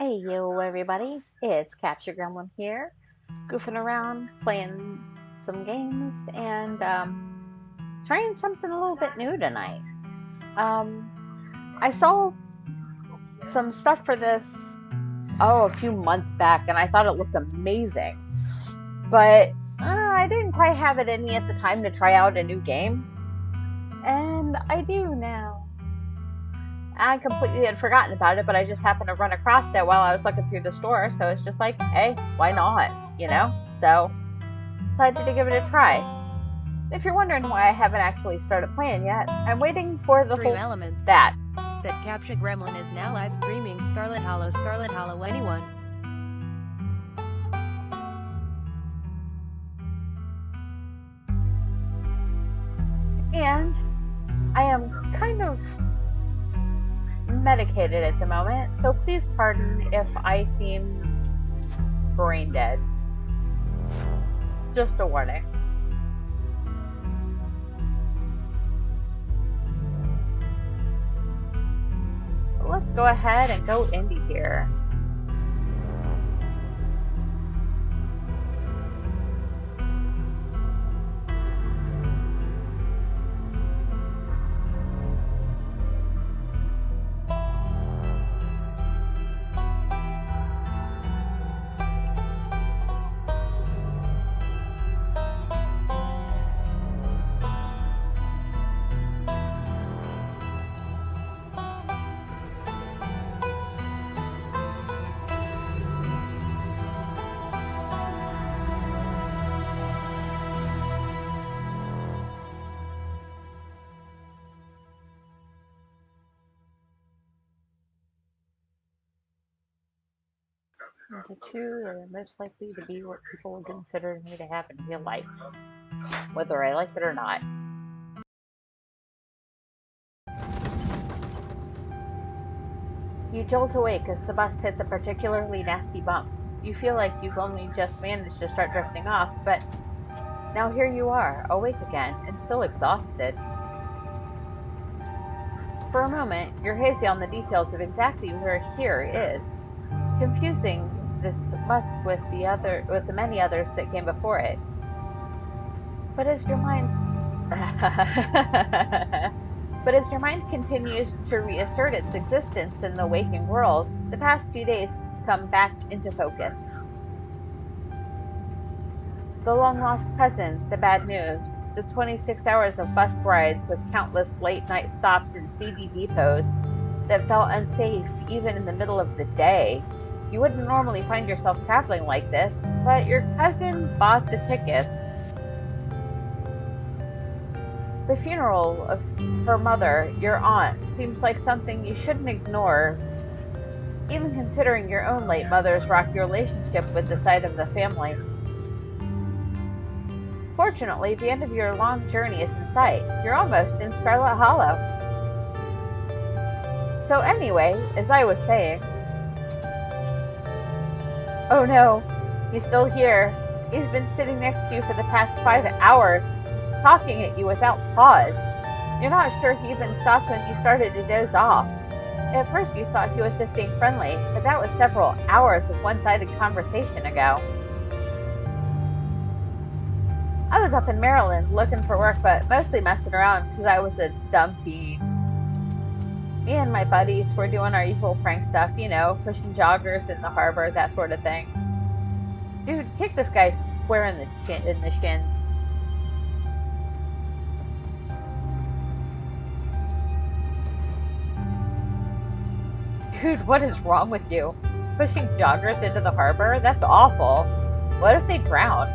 Hey yo everybody, it's Capture Gremlin here, goofing around, playing some games, and trying something a little bit new tonight. I saw some stuff for this, a few months back, and I thought it looked amazing, but I didn't quite have it in me at the time to try out a new game, and I do now. I completely had forgotten about it, but I just happened to run across it while I was looking through the store, so it's just like, hey, why not, So, decided to give it a try. If you're wondering why I haven't actually started playing yet, I'm waiting for the Stream whole... Elements. That. Said Capture Gremlin is now live streaming Scarlet Hollow. Scarlet Hollow, anyone? And I am kind of medicated at the moment, so please pardon if I seem brain dead. Just a warning. Let's go ahead and go indie here. The two that are most likely to be what people would consider me to have in real life, whether I like it or not. You jolt awake as the bus hits a particularly nasty bump. You feel like you've only just managed to start drifting off, but now here you are, awake again, and still exhausted. For a moment, you're hazy on the details of exactly where here is, confusing this much with the many others that came before it. But as your mind continues to reassert its existence in the waking world, the past few days come back into focus. The long-lost cousin, the bad news, the 26 hours of bus rides with countless late-night stops in seedy depots that felt unsafe even in the middle of the day. You wouldn't normally find yourself traveling like this, but your cousin bought the tickets. The funeral of her mother, your aunt, seems like something you shouldn't ignore, even considering your own late mother's rocky relationship with the side of the family. Fortunately, the end of your long journey is in sight. You're almost in Scarlet Hollow. So anyway, as I was saying... Oh no, he's still here. He's been sitting next to you for the past 5 hours, talking at you without pause. You're not sure he even stopped when you started to doze off. At first you thought he was just being friendly, but that was several hours of one-sided conversation ago. I was up in Maryland looking for work, but mostly messing around because I was a dumb teen. Me and my buddies were doing our usual prank stuff, pushing joggers in the harbor, that sort of thing. Dude, kick this guy square in the shins. Dude, what is wrong with you? Pushing joggers into the harbor? That's awful. What if they drown?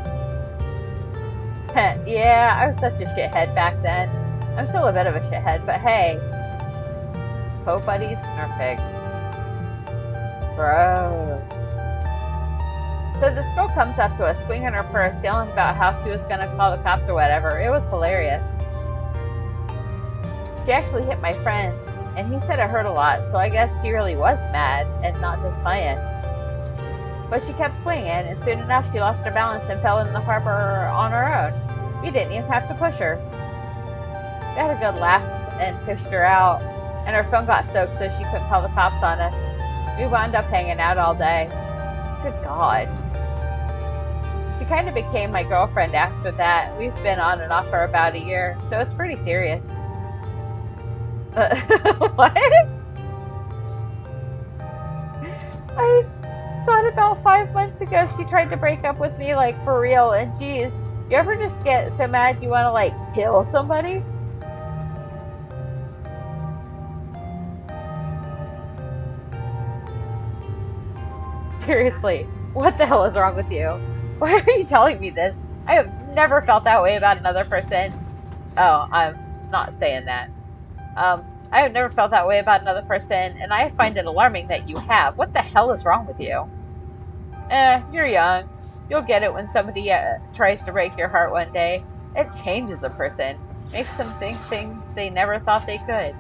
Yeah, I was such a shithead back then. I'm still a bit of a shithead, but hey. Co-buddies are pigs. Bro. So this girl comes up to us, swinging her purse, yelling about how she was going to call the cops or whatever. It was hilarious. She actually hit my friend, and he said it hurt a lot, so I guess she really was mad and not just playing. But she kept swinging, and soon enough she lost her balance and fell in the harbor on her own. We didn't even have to push her. We had a good laugh and fished her out, and her phone got soaked so she couldn't call the cops on us. We wound up hanging out all day. Good God. She kind of became my girlfriend after that. We've been on and off for about a year, so it's pretty serious. What? I thought about 5 months ago she tried to break up with me, like, for real, and geez, you ever just get so mad you want to, like, kill somebody? Seriously, what the hell is wrong with you? Why are you telling me this? I have never felt that way about another person. Oh, I'm not saying that. I have never felt that way about another person, and I find it alarming that you have. What the hell is wrong with you? You're young. You'll get it when somebody tries to break your heart one day. It changes a person. Makes them think things they never thought they could.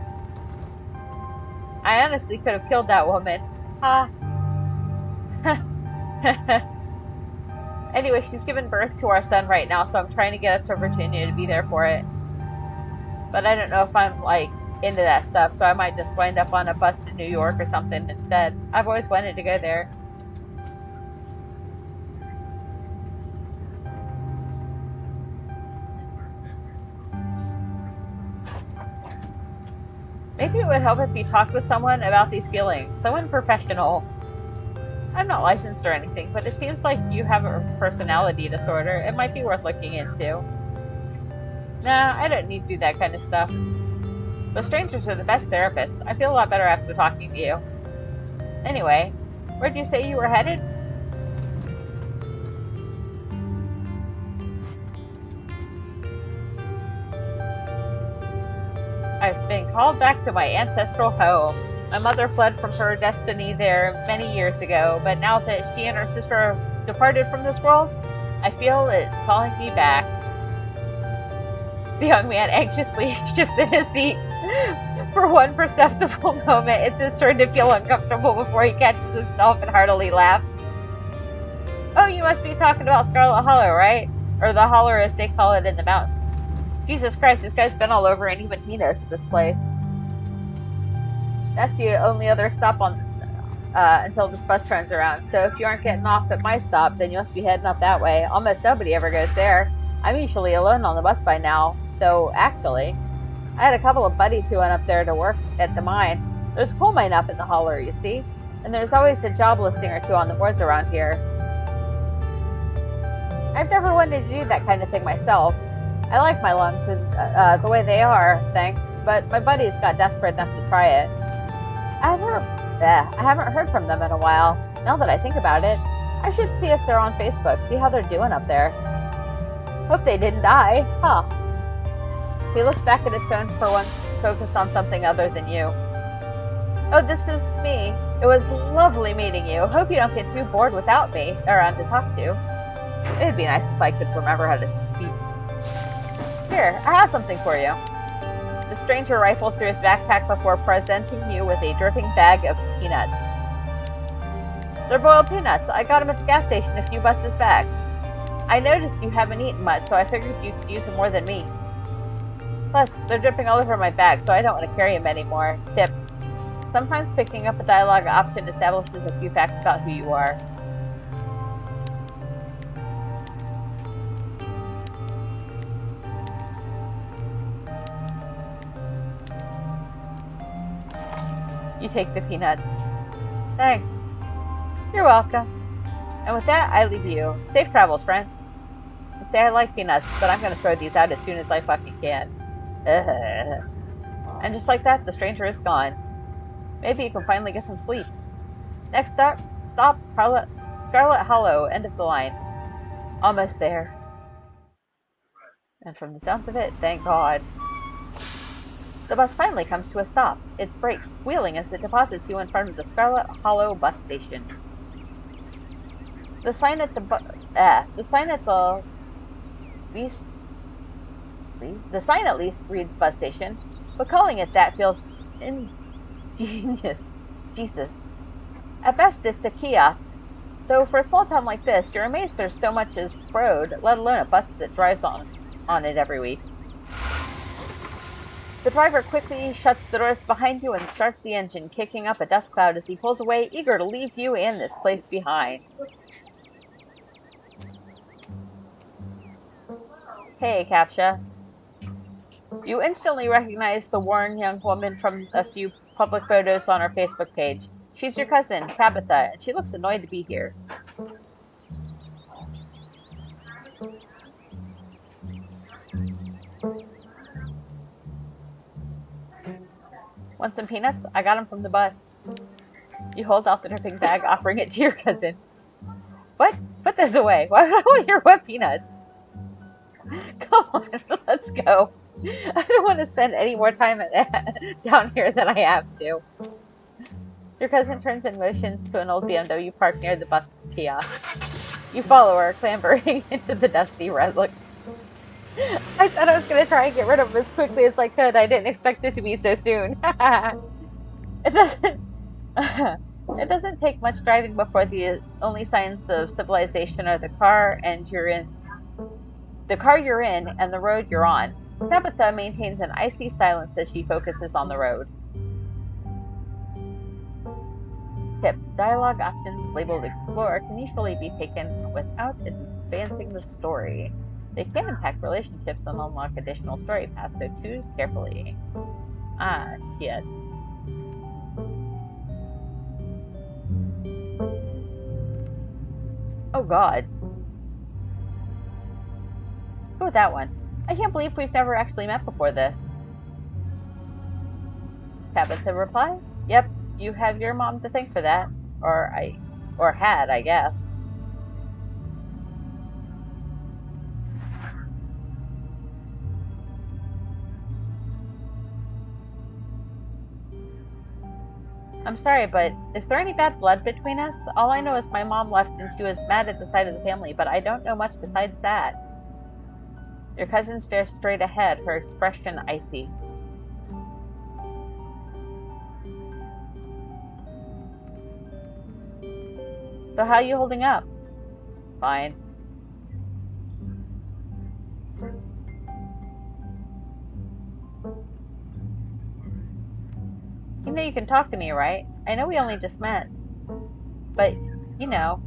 I honestly could have killed that woman. Ha. Anyway, she's given birth to our son right now, so I'm trying to get up to Virginia to be there for it. But I don't know if I'm, like, into that stuff, so I might just wind up on a bus to New York or something instead. I've always wanted to go there. Maybe it would help if you talked with someone about these feelings. Someone professional. I'm not licensed or anything, but it seems like you have a personality disorder. It might be worth looking into. Nah, I don't need to do that kind of stuff. But strangers are the best therapists. I feel a lot better after talking to you. Anyway, where'd you say you were headed? I've been called back to my ancestral home. My mother fled from her destiny there many years ago, but now that she and her sister have departed from this world, I feel it's calling me back. The young man anxiously shifts in his seat. For one perceptible moment, it's his turn to feel uncomfortable before he catches himself and heartily laughs. Oh, you must be talking about Scarlet Hollow, right? Or the Hollow as they call it in the mountains. Jesus Christ, this guy's been all over and even he knows this place. That's the only other stop on until this bus turns around. So if you aren't getting off at my stop, then you must be heading up that way. Almost nobody ever goes there. I'm usually alone on the bus by now. Though, actually, I had a couple of buddies who went up there to work at the mine. There's a coal mine up in the Hollow, you see. And there's always a job listing or two on the boards around here. I've never wanted to do that kind of thing myself. I like my lungs the way they are, thanks. But my buddies got desperate enough to try it. I haven't heard from them in a while. Now that I think about it, I should see if they're on Facebook, see how they're doing up there. Hope they didn't die, huh? He looks back at his phone for once, focused on something other than you. Oh, this is me. It was lovely meeting you. Hope you don't get too bored without me around to talk to. It'd be nice if I could remember how to speak. Here, I have something for you. The stranger rifles through his backpack before presenting you with a dripping bag of peanuts. They're boiled peanuts. I got them at the gas station a few buses back. I noticed you haven't eaten much, so I figured you could use them more than me. Plus, they're dripping all over my bag, so I don't want to carry them anymore. Tip. Sometimes picking up a dialogue option establishes a few facts about who you are. You take the peanuts. Thanks. You're welcome. And with that, I leave you. Safe travels, friend. I say I like peanuts, but I'm going to throw these out as soon as I fucking can. And just like that, the stranger is gone. Maybe you can finally get some sleep. Next stop, Scarlet Hollow, end of the line. Almost there. And from the sounds of it, thank God. The bus finally comes to a stop. It brakes, squealing as it deposits you in front of the Scarlet Hollow bus station. The sign at least reads bus station, but calling it that feels ingenious. Jesus. At best, it's a kiosk. So for a small town like this, you're amazed there's so much as road, let alone a bus that drives on it every week. The driver quickly shuts the doors behind you and starts the engine, kicking up a dust cloud as he pulls away, eager to leave you and this place behind. Hey, Capsha. You instantly recognize the worn young woman from a few public photos on our Facebook page. She's your cousin, Tabitha, and she looks annoyed to be here. Want some peanuts? I got them from the bus. You hold out the dripping bag, offering it to your cousin. What? Put this away. Why would I want your wet peanuts? Come on, let's go. I don't want to spend any more time down here than I have to. Your cousin turns and motions to an old BMW parked near the bus kiosk. You follow her, clambering into the dusty relic. I thought I was going to try and get rid of them as quickly as I could. I didn't expect it to be so soon. It doesn't take much driving before the only signs of civilization are the car you're in and the road you're on. Tabitha maintains an icy silence as she focuses on the road. Tip: dialogue options labeled Explore can usually be taken without advancing the story. They can impact relationships and unlock additional story paths, so choose carefully. Ah, shit. Oh god. Go with that one. I can't believe we've never actually met before this. Tabitha replied, Yep, you have your mom to thank for that. Or had, I guess. I'm sorry, but is there any bad blood between us? All I know is my mom left and she was mad at the side of the family, but I don't know much besides that. Your cousin stares straight ahead, her expression icy. So how are you holding up? Fine. You know you can talk to me, right? I know we only just met. But, you know,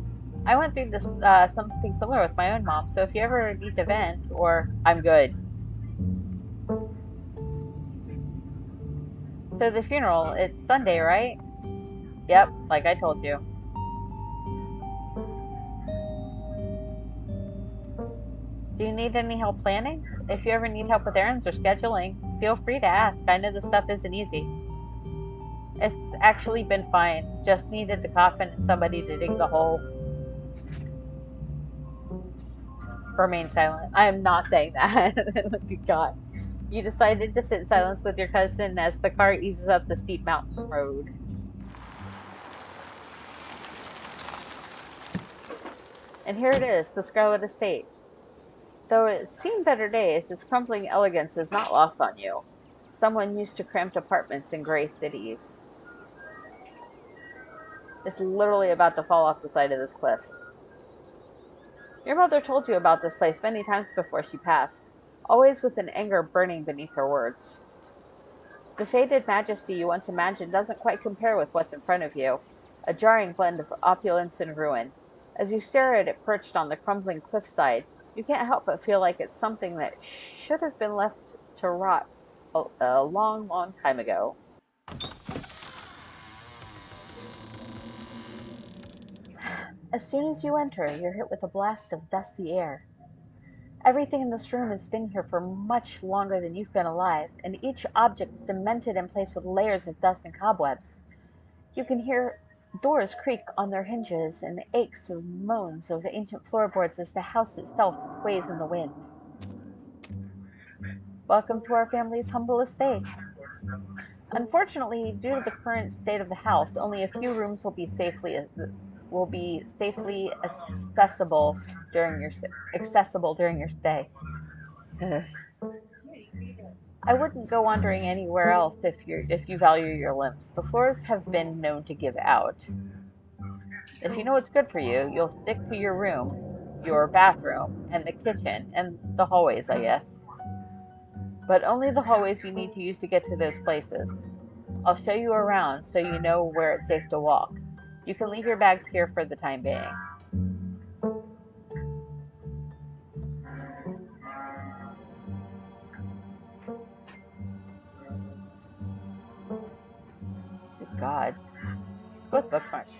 I went through this something similar with my own mom, so if you ever need to vent, I'm good. So the funeral, it's Sunday, right? Yep, like I told you. Do you need any help planning? If you ever need help with errands or scheduling, feel free to ask. I know this stuff isn't easy. It's actually been fine. Just needed the coffin and somebody to dig the hole. Remain silent. I am not saying that. God. You decided to sit in silence with your cousin as the car eases up the steep mountain road. And here it is, the Scarlet Estate. Though it's seen better days, its crumbling elegance is not lost on you. Someone used to cramped apartments in gray cities. It's literally about to fall off the side of this cliff. Your mother told you about this place many times before she passed, always with an anger burning beneath her words. The faded majesty you once imagined doesn't quite compare with what's in front of you, a jarring blend of opulence and ruin. As you stare at it perched on the crumbling cliffside, you can't help but feel like it's something that should have been left to rot a long, long time ago. As soon as you enter, you're hit with a blast of dusty air. Everything in this room has been here for much longer than you've been alive, and each object is cemented in place with layers of dust and cobwebs. You can hear doors creak on their hinges and the aches of moans of ancient floorboards as the house itself sways in the wind. Welcome to our family's humble estate. Unfortunately, due to the current state of the house, only a few rooms will be safely accessible during your stay. I wouldn't go wandering anywhere else if you value your limbs. The floors have been known to give out. If you know what's good for you, you'll stick to your room, your bathroom, and the kitchen, and the hallways, I guess. but only the hallways you need to use to get to those places. I'll show you around so you know where it's safe to walk. You can leave your bags here for the time being. Good God. Let's go with Booksmarts.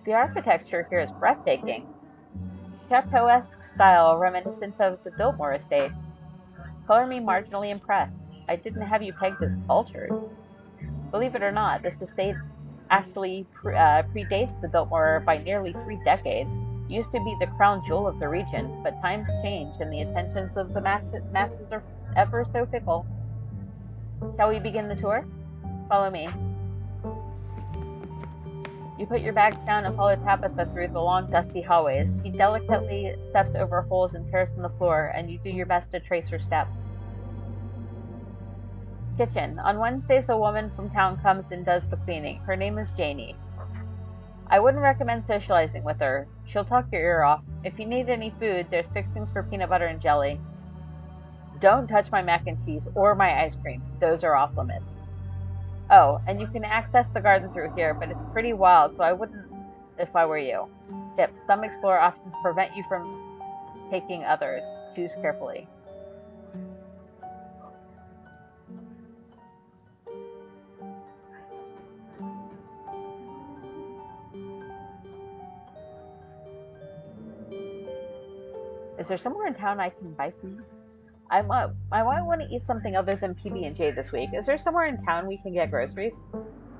The architecture here is breathtaking. Chateau-esque style reminiscent of the Biltmore Estate. Color me marginally impressed. I didn't have you pegged as cultured. Believe it or not, this estate actually predates the Biltmore by nearly 3 decades. It used to be the crown jewel of the region, but times change and the attentions of the masses are ever so fickle. Shall we begin the tour? Follow me. You put your bags down and follow Tabitha through the long, dusty hallways. She delicately steps over holes and tears in the floor, and you do your best to trace her steps. Kitchen. On Wednesdays, a woman from town comes and does the cleaning. Her name is Janie. I wouldn't recommend socializing with her. She'll talk your ear off. If you need any food, there's fixings for peanut butter and jelly. Don't touch my mac and cheese or my ice cream. Those are off limits. Oh, and you can access the garden through here, but it's pretty wild, so I wouldn't if I were you. Tip: some explorer options prevent you from taking others. Choose carefully. Is there somewhere in town I can buy food? I might want to eat something other than PB&J this week. Is there somewhere in town we can get groceries?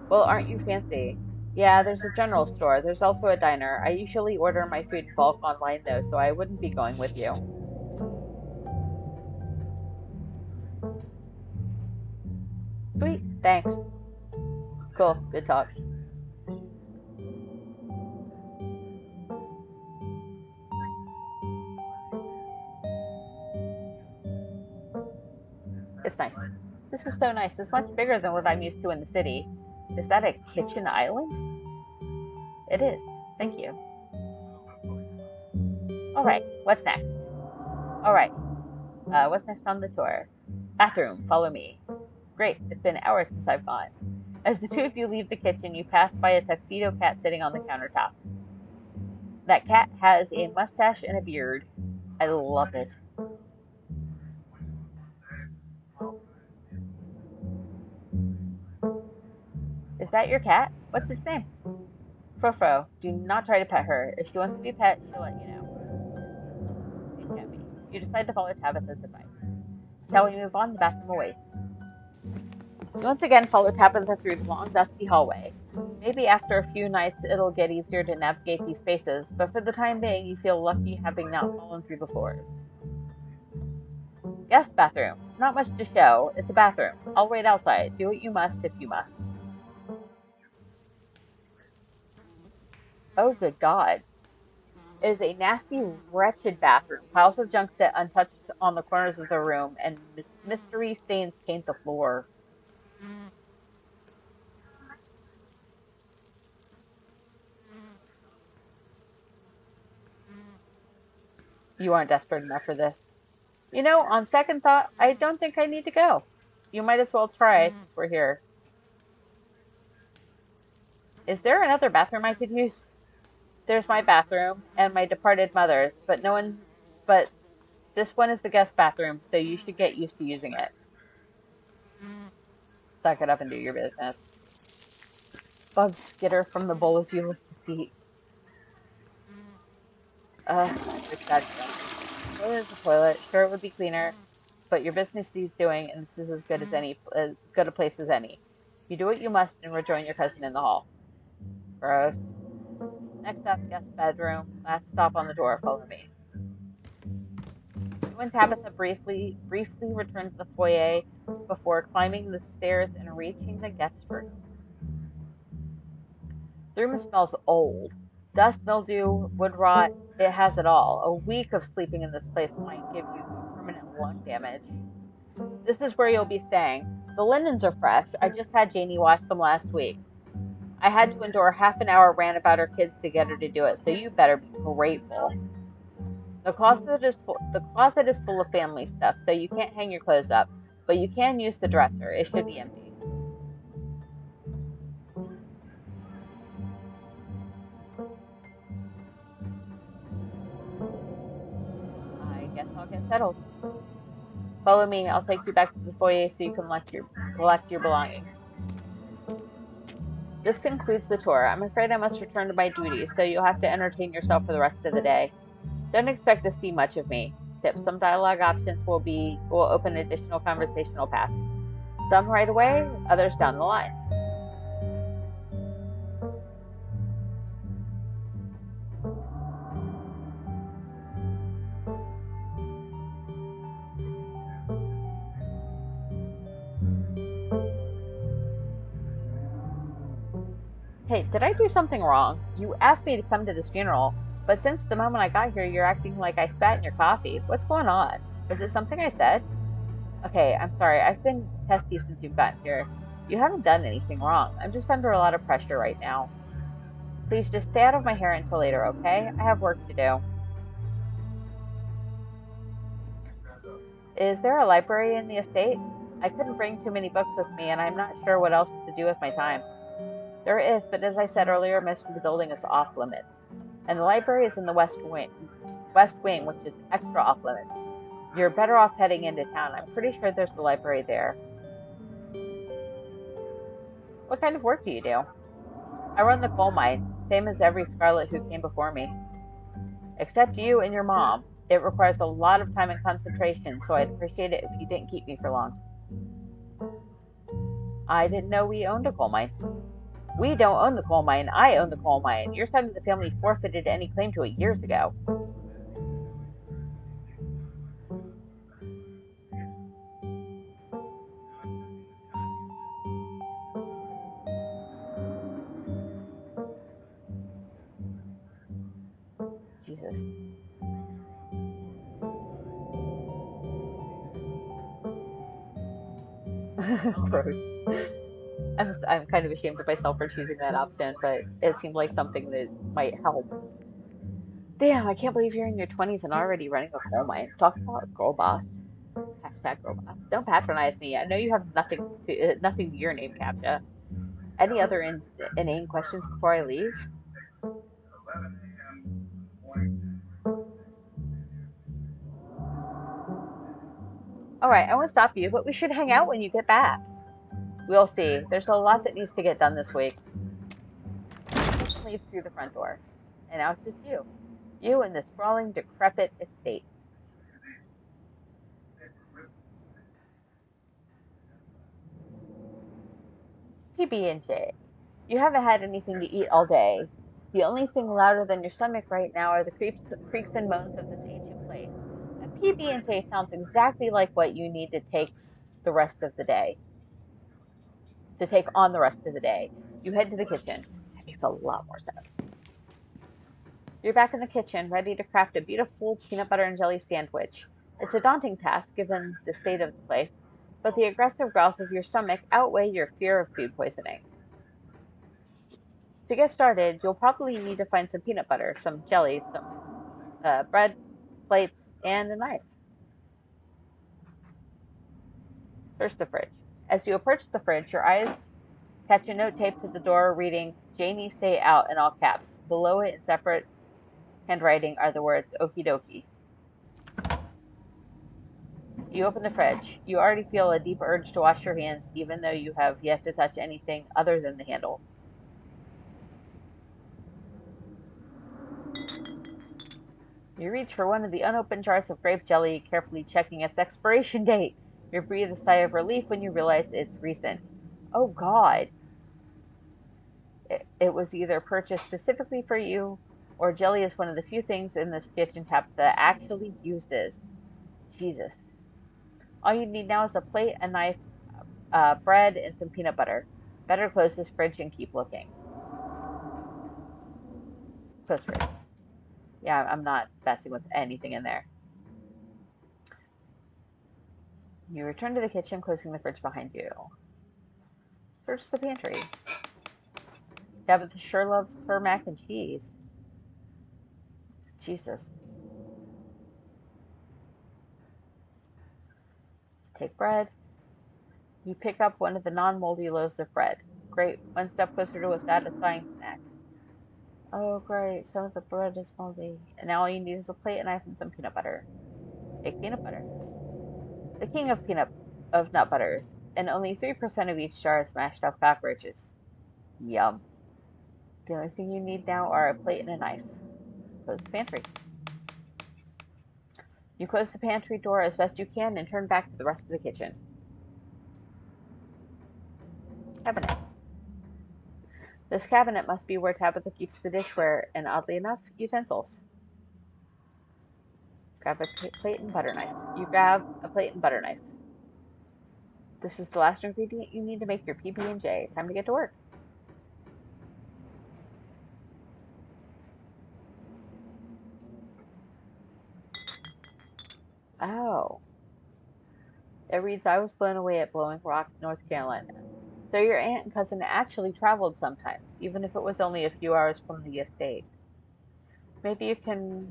Well, aren't you fancy? Yeah, there's a general store. There's also a diner. I usually order my food in bulk online, though, so I wouldn't be going with you. Sweet, thanks. Cool, good talk. It's nice. This is so nice. It's much bigger than what I'm used to in the city. Is that a kitchen island? It is. Thank you. Alright, what's next? Alright, what's next on the tour? Bathroom, follow me. Great, it's been hours since I've gone. As the two of you leave the kitchen, you pass by a Tuxedo Cat sitting on the countertop. That cat has a mustache and a beard. I love it. Is that your cat? What's its name? Frofro. Do not try to pet her. If she wants to be pet, she'll let you know. It can be. You decide to follow Tabitha's advice. Shall we move on? The bathroom awaits. You once again follow Tabitha through the long, dusty hallway. Maybe after a few nights it'll get easier to navigate these spaces, but for the time being you feel lucky having not fallen through the floors. Guest bathroom. Not much to show. It's a bathroom. I'll wait outside. Do what you must if you must. Oh, good God. It is a nasty, wretched bathroom. Piles of junk sit untouched on the corners of the room, and mystery stains paint the floor. You aren't desperate enough for this. You know, on second thought, I don't think I need to go. You might as well try it since we're here. Is there another bathroom I could use? There's my bathroom and my departed mother's, but this one is the guest bathroom, so you should get used to using it. Suck it up and do your business. Bugs skitter from the bowl as you lift the seat. There's that stuff. Toilet is a toilet. Sure, it would be cleaner, but your business needs doing, and this is as good a place as any. You do what you must and rejoin your cousin in the hall. Gross. Next up, guest bedroom. Last stop on the door. Follow me. You and Tabitha briefly return to the foyer before climbing the stairs and reaching the guest room. The room smells old. Dust, mildew, wood rot, it has it all. A week of sleeping in this place might give you permanent lung damage. This is where you'll be staying. The linens are fresh. I just had Janie wash them last week. I had to endure half an hour rant about her kids to get her to do it, so you better be grateful. The closet is full of family stuff, so you can't hang your clothes up. but you can use the dresser. It should be empty. I guess I'll get settled. Follow me. I'll take you back to the foyer so you can collect your belongings. This concludes the tour. I'm afraid I must return to my duties, so you'll have to entertain yourself for the rest of the day. Don't expect to see much of me. Tips. Some dialogue options will open additional conversational paths. Some right away, others down the line. Hey, did I do something wrong? You asked me to come to this funeral, but since the moment I got here, you're acting like I spat in your coffee. What's going on? Was it something I said? Okay, I'm sorry. I've been testy since you've gotten here. You haven't done anything wrong. I'm just under a lot of pressure right now. Please just stay out of my hair until later, okay? I have work to do. Is there a library in the estate? I couldn't bring too many books with me, and I'm not sure what else to do with my time. There is, but as I said earlier, most of the building is off limits. And the library is in the west wing, which is extra off limits. You're better off heading into town. I'm pretty sure there's a library there. What kind of work do you do? I run the coal mine, same as every Scarlet who came before me. Except you and your mom. It requires a lot of time and concentration, so I'd appreciate it if you didn't keep me for long. I didn't know we owned a coal mine. We don't own the coal mine. I own the coal mine. Your side of the family forfeited any claim to it years ago. Jesus. Gross. I'm kind of ashamed of myself for choosing that option, but it seemed like something that might help. Damn, I can't believe you're in your 20s and already running a coal mine. Talk about a girl boss. Hashtag girl boss. Don't patronize me. I know you have nothing to your name, Captcha. Any other inane questions before I leave? Alright, I won't stop you, but we should hang out when you get back. We'll see. There's a lot that needs to get done this week. Leaves through the front door. And now it's just you. You and this sprawling, decrepit estate. PB&J. You haven't had anything to eat all day. The only thing louder than your stomach right now are the creaks and moans of this ancient place. A PB&J sounds exactly like what you need to take the rest of the day. To take on the rest of the day. You head to the kitchen. That makes a lot more sense. You're back in the kitchen, ready to craft a beautiful peanut butter and jelly sandwich. It's a daunting task given the state of the place, but the aggressive growls of your stomach outweigh your fear of food poisoning. To get started, you'll probably need to find some peanut butter, some jelly, some bread, plates, and a knife. Search the fridge. As you approach the fridge, your eyes catch a note taped to the door reading, Janie, stay out, in all caps. Below it, in separate handwriting, are the words, okie dokie. You open the fridge. You already feel a deep urge to wash your hands, even though you have yet to touch anything other than the handle. You reach for one of the unopened jars of grape jelly, carefully checking its expiration date. You breathe a sigh of relief when you realize it's recent. Oh God. It was either purchased specifically for you, or jelly is one of the few things in this kitchen tap that actually uses. Jesus. All you need now is a plate, a knife, bread, and some peanut butter. Better close this fridge and keep looking. Close fridge. Yeah, I'm not messing with anything in there. You return to the kitchen, closing the fridge behind you. Search the pantry. Tabitha sure loves her mac and cheese. Jesus. Take bread. You pick up one of the non-moldy loaves of bread. Great, one step closer to a satisfying snack. Oh, great, some of the bread is moldy. And now all you need is a plate, a knife, and some peanut butter. Take peanut butter. The king of nut butters, and only 3% of each jar is smashed up cockroaches. Yum. The only thing you need now are a plate and a knife. Close the pantry. You close the pantry door as best you can and turn back to the rest of the kitchen. Cabinet. This cabinet must be where Tabitha keeps the dishware and, oddly enough, utensils. Grab a plate and butter knife. You grab a plate and butter knife. This is the last ingredient you need to make your PB&J. Time to get to work. Oh. It reads, I was blown away at Blowing Rock, North Carolina. So your aunt and cousin actually traveled sometimes, even if it was only a few hours from the estate. Maybe you can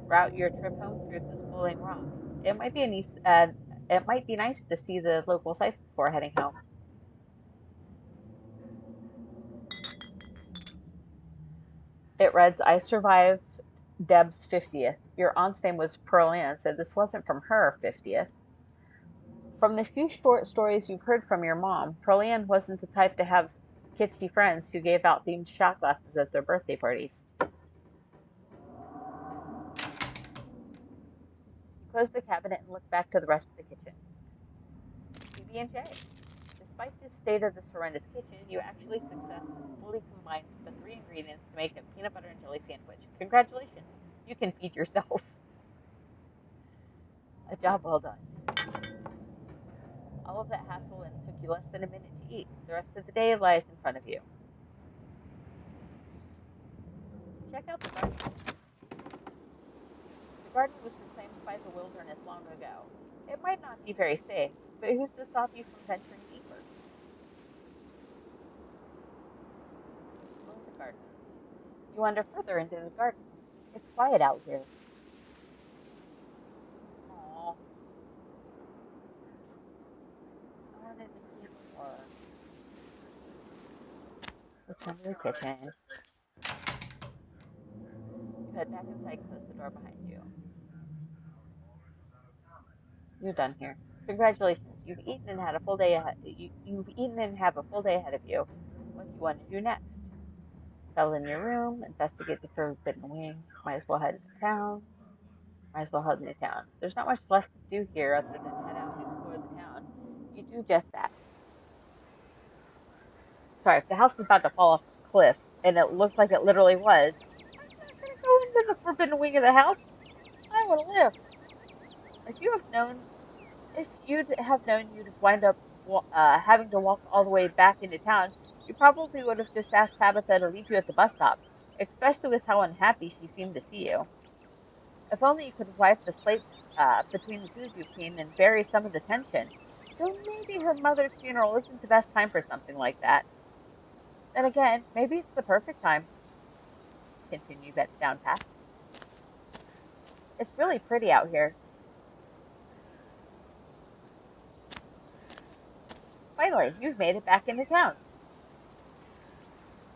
route your trip home through this Blowing Rock. It might be nice to see the local sites before heading home. It reads, I survived Deb's 50th. Your aunt's name was Pearl Ann, so this wasn't from her 50th. From the few short stories you've heard from your mom, Pearl Ann wasn't the type to have kitschy friends who gave out themed shot glasses at their birthday parties. Close the cabinet and look back to the rest of the kitchen. PB&J. Despite the state of this horrendous kitchen, you actually successfully combined the 3 ingredients to make a peanut butter and jelly sandwich. Congratulations! You can feed yourself. A job well done. All of that hassle and it took you less than a minute to eat. The rest of the day lies in front of you. Check out the garden. The garden was reclaimed by the wilderness long ago. It might not be very safe, but who's to stop you from venturing deeper? Explore the gardens. You wander further into the garden. It's quiet out here. Aww. I wanted to see more. Return to the kitchen. You head back inside, close the door behind you. You're done here. Congratulations. You've eaten and had a full day ahead. You've eaten and have a full day ahead of you. What do you want to do next? Settle in your room, investigate the forbidden wing. Might as well head into town. There's not much left to do here other than head out and explore the town. You do just that. Sorry, if the house was about to fall off a cliff, and it looked like it literally was, I'm not going to go into the forbidden wing of the house. I want to live. If you'd have known you'd wind up having to walk all the way back into town, you probably would have just asked Tabitha to leave you at the bus stop, especially with how unhappy she seemed to see you. If only you could wipe the slate between the two you've seen and bury some of the tension. Though maybe her mother's funeral isn't the best time for something like that. Then again, maybe it's the perfect time. Continue down path. It's really pretty out here. Finally, you've made it back into town.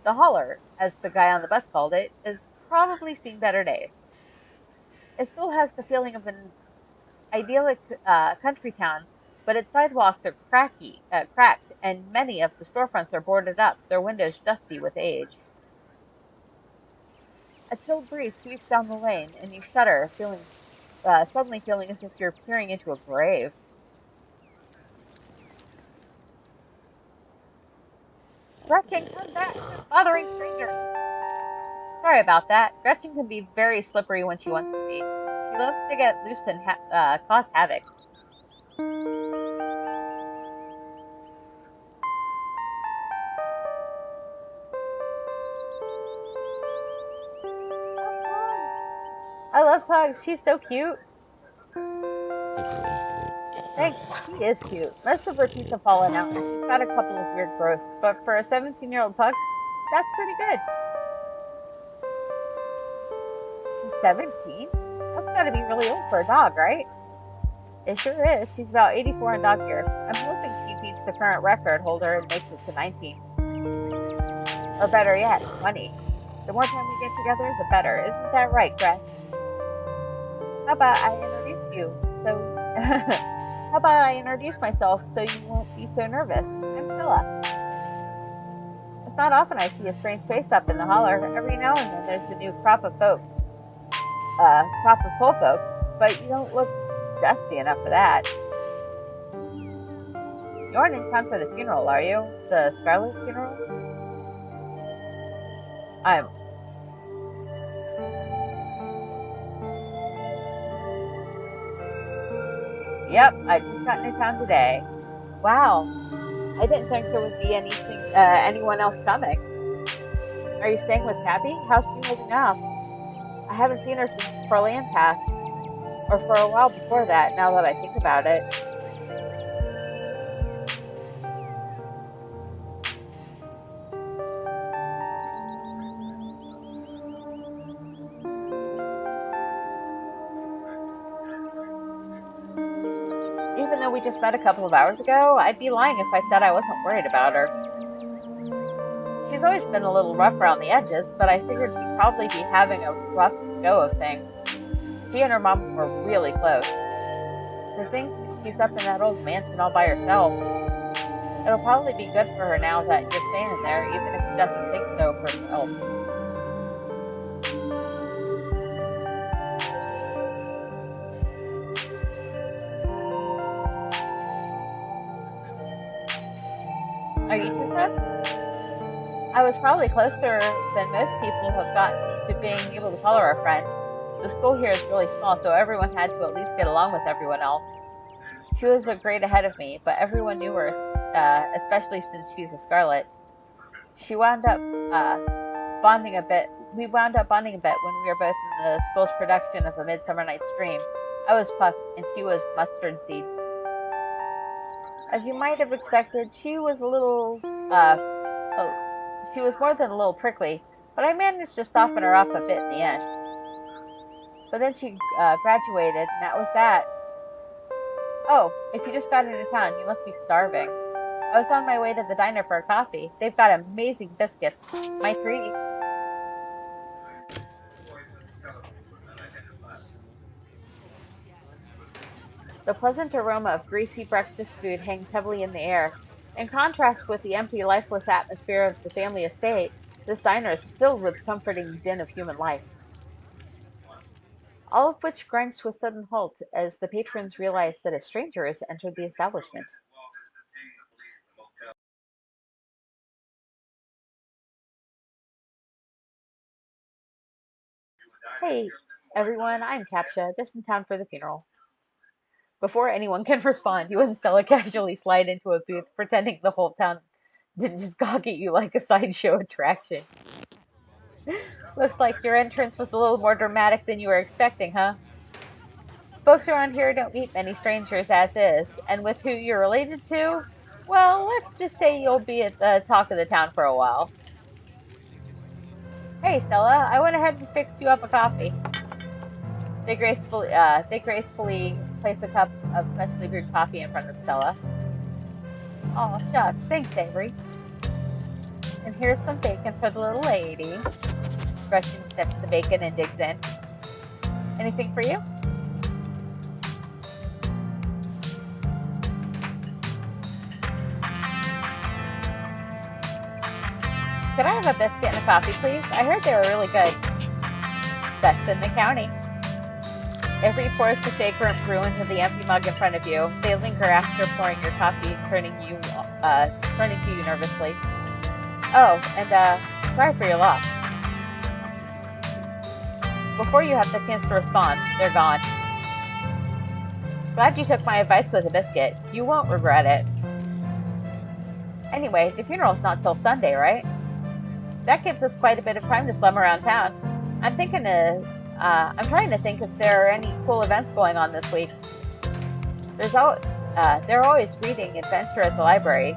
The holler, as the guy on the bus called it, is probably seen better days. It still has the feeling of an idyllic country town, but its sidewalks are cracked, and many of the storefronts are boarded up, their windows dusty with age. A chilled breeze sweeps down the lane, and you shudder, suddenly feeling as if you're peering into a grave. Gretchen, come back! You're bothering strangers! Sorry about that. Gretchen can be very slippery when she wants to be. She loves to get loose and cause havoc. I love Pugs. She's so cute. Thanks. She is cute. Most of her teeth have fallen out, and she's got a couple of weird growths. But for a 17-year-old pug, that's pretty good. She's 17? That's gotta be really old for a dog, right? It sure is. She's about 84 in dog year. I'm hoping she feeds the current record holder and makes it to 19. Or better yet, 20. The more time we get together, the better. Isn't that right, Greg? How about I introduce you? How about I introduce myself so you won't be so nervous? I'm Stella. It's not often I see a strange face up in the holler. Every now and then there's a new crop of pole folks, but you don't look dusty enough for that. You aren't in town for the funeral, are you? The Scarlet funeral? Yep, I just got into town today. Wow, I didn't think there would be anyone else coming. Are you staying with Tabby? How's she holding up? I haven't seen her since Berlin passed, or for a while before that, now that I think about it. Even though we just met a couple of hours ago, I'd be lying if I said I wasn't worried about her. She's always been a little rough around the edges, but I figured she'd probably be having a rough go of things. She and her mom were really close. The thing she's up in that old mansion all by herself. It'll probably be good for her now that you're staying there, even if she doesn't think so for herself. Are you two friends? I was probably closer than most people have gotten to being able to call her a friend. The school here is really small, so everyone had to at least get along with everyone else. She was a grade ahead of me, but everyone knew her, especially since she's a Scarlet. We wound up bonding a bit when we were both in the school's production of A Midsummer Night's Dream. I was Puck, and she was Mustard Seed. As you might have expected, she was she was more than a little prickly, but I managed to soften her up a bit in the end. But then she graduated, and that was that. Oh, if you just got into town, you must be starving. I was on my way to the diner for a coffee. They've got amazing biscuits. My treat. The pleasant aroma of greasy breakfast food hangs heavily in the air. In contrast with the empty, lifeless atmosphere of the family estate, this diner is filled with comforting din of human life. All of which grinds to a sudden halt as the patrons realize that a stranger has entered the establishment. Hey, everyone, I'm Capsha, just in town for the funeral. Before anyone can respond, you and Stella casually slide into a booth, pretending the whole town didn't just gawk at you like a sideshow attraction. Looks like your entrance was a little more dramatic than you were expecting, huh? Folks around here don't meet many strangers as is, and with who you're related to, well, let's just say you'll be at the talk of the town for a while. Hey, Stella, I went ahead and fixed you up a coffee. They gracefully place a cup of freshly brewed coffee in front of Stella. Oh, shucks, thanks, Avery. And here's some bacon for the little lady. Gretchen sniffs the bacon and digs in. Anything for you? Could I have a biscuit and a coffee, please? I heard they were really good. Best in the county. Avery pours the fragrant brew into the empty mug in front of you. They linger after pouring your coffee, turning to you nervously. Oh, and sorry for your loss. Before you have the chance to respond, they're gone. Glad you took my advice with a biscuit. You won't regret it. Anyway, the funeral's not till Sunday, right? That gives us quite a bit of time to slum around town. I'm trying to think if there are any cool events going on this week. They're always reading adventure at the library.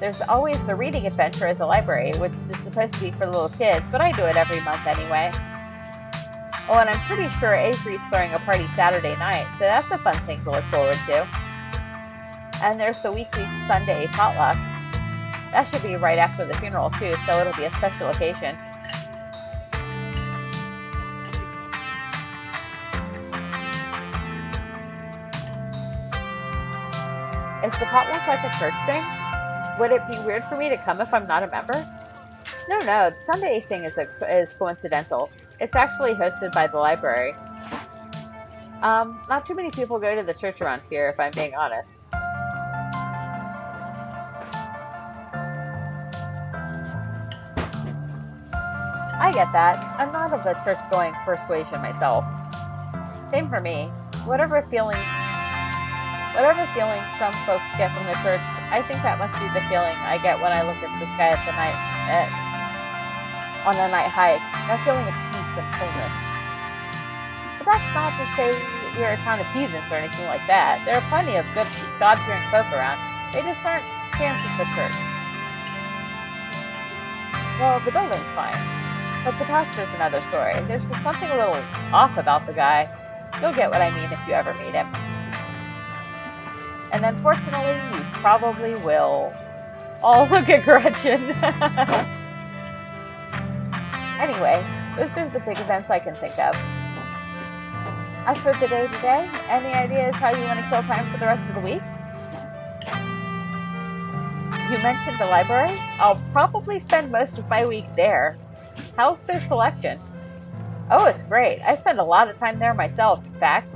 There's always the reading adventure at the library, which is supposed to be for little kids, but I do it every month anyway. Oh, and I'm pretty sure Avery's throwing a party Saturday night, so that's a fun thing to look forward to. And there's the weekly Sunday potluck. That should be right after the funeral too, so it'll be a special occasion. Is the potluck like a church thing? Would it be weird for me to come if I'm not a member? No, the Sunday thing is coincidental. It's actually hosted by the library. Not too many people go to the church around here, if I'm being honest. I get that. I'm not of the church-going persuasion myself. Same for me. Whatever feeling some folks get from the church, I think that must be the feeling I get when I look at the sky on a night hike. That feeling of peace and fullness. But that's not to say we're a town of heathens or anything like that. There are plenty of good God-fearing folk around. They just aren't fans of the church. Well, the building's fine, but the pastor's another story. There's just something a little off about the guy. You'll get what I mean if you ever meet him. And unfortunately, you probably will. Oh, look at Gretchen. Anyway, those are the big events I can think of. As for the day today, any ideas how you want to kill time for the rest of the week? You mentioned the library. I'll probably spend most of my week there. How's their selection? Oh, it's great. I spend a lot of time there myself, in fact.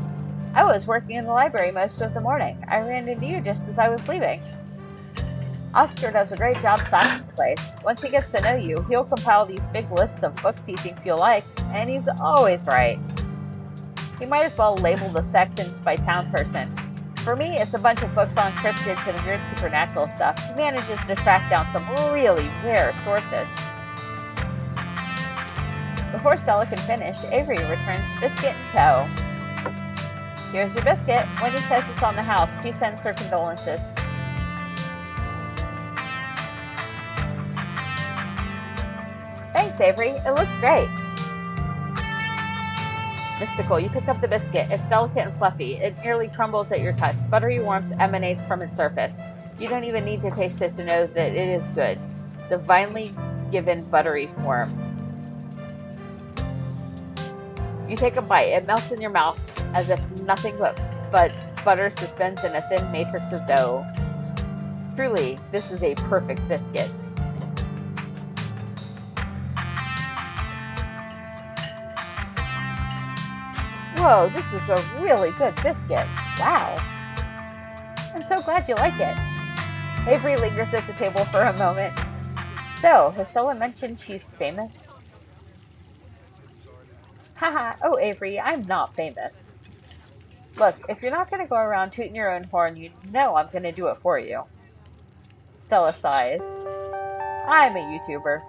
I was working in the library most of the morning. I ran into you just as I was leaving. Oscar does a great job stocking the place. Once he gets to know you, he'll compile these big lists of books he thinks you'll like, and he's always right. He might as well label the sections by town person. For me, it's a bunch of books on cryptids and weird supernatural stuff. He manages to track down some really rare sources. Before Stella can finish, Avery returns Biscuit in tow. Here's your biscuit. Wendy says it's on the house. She sends her condolences. Thanks, Avery. It looks great. Mystical, you pick up the biscuit. It's delicate and fluffy. It nearly crumbles at your touch. Buttery warmth emanates from its surface. You don't even need to taste it to know that it is good. Divinely given buttery form. You take a bite. It melts in your mouth as if nothing but butter suspends in a thin matrix of dough. Truly, this is a perfect biscuit. Whoa, this is a really good biscuit. Wow. I'm so glad you like it. Avery lingers at the table for a moment. So, has Stella mentioned she's famous? Haha, oh Avery, I'm not famous. Look, if you're not going to go around tooting your own horn, you know I'm going to do it for you. Stella sighs. I'm a YouTuber.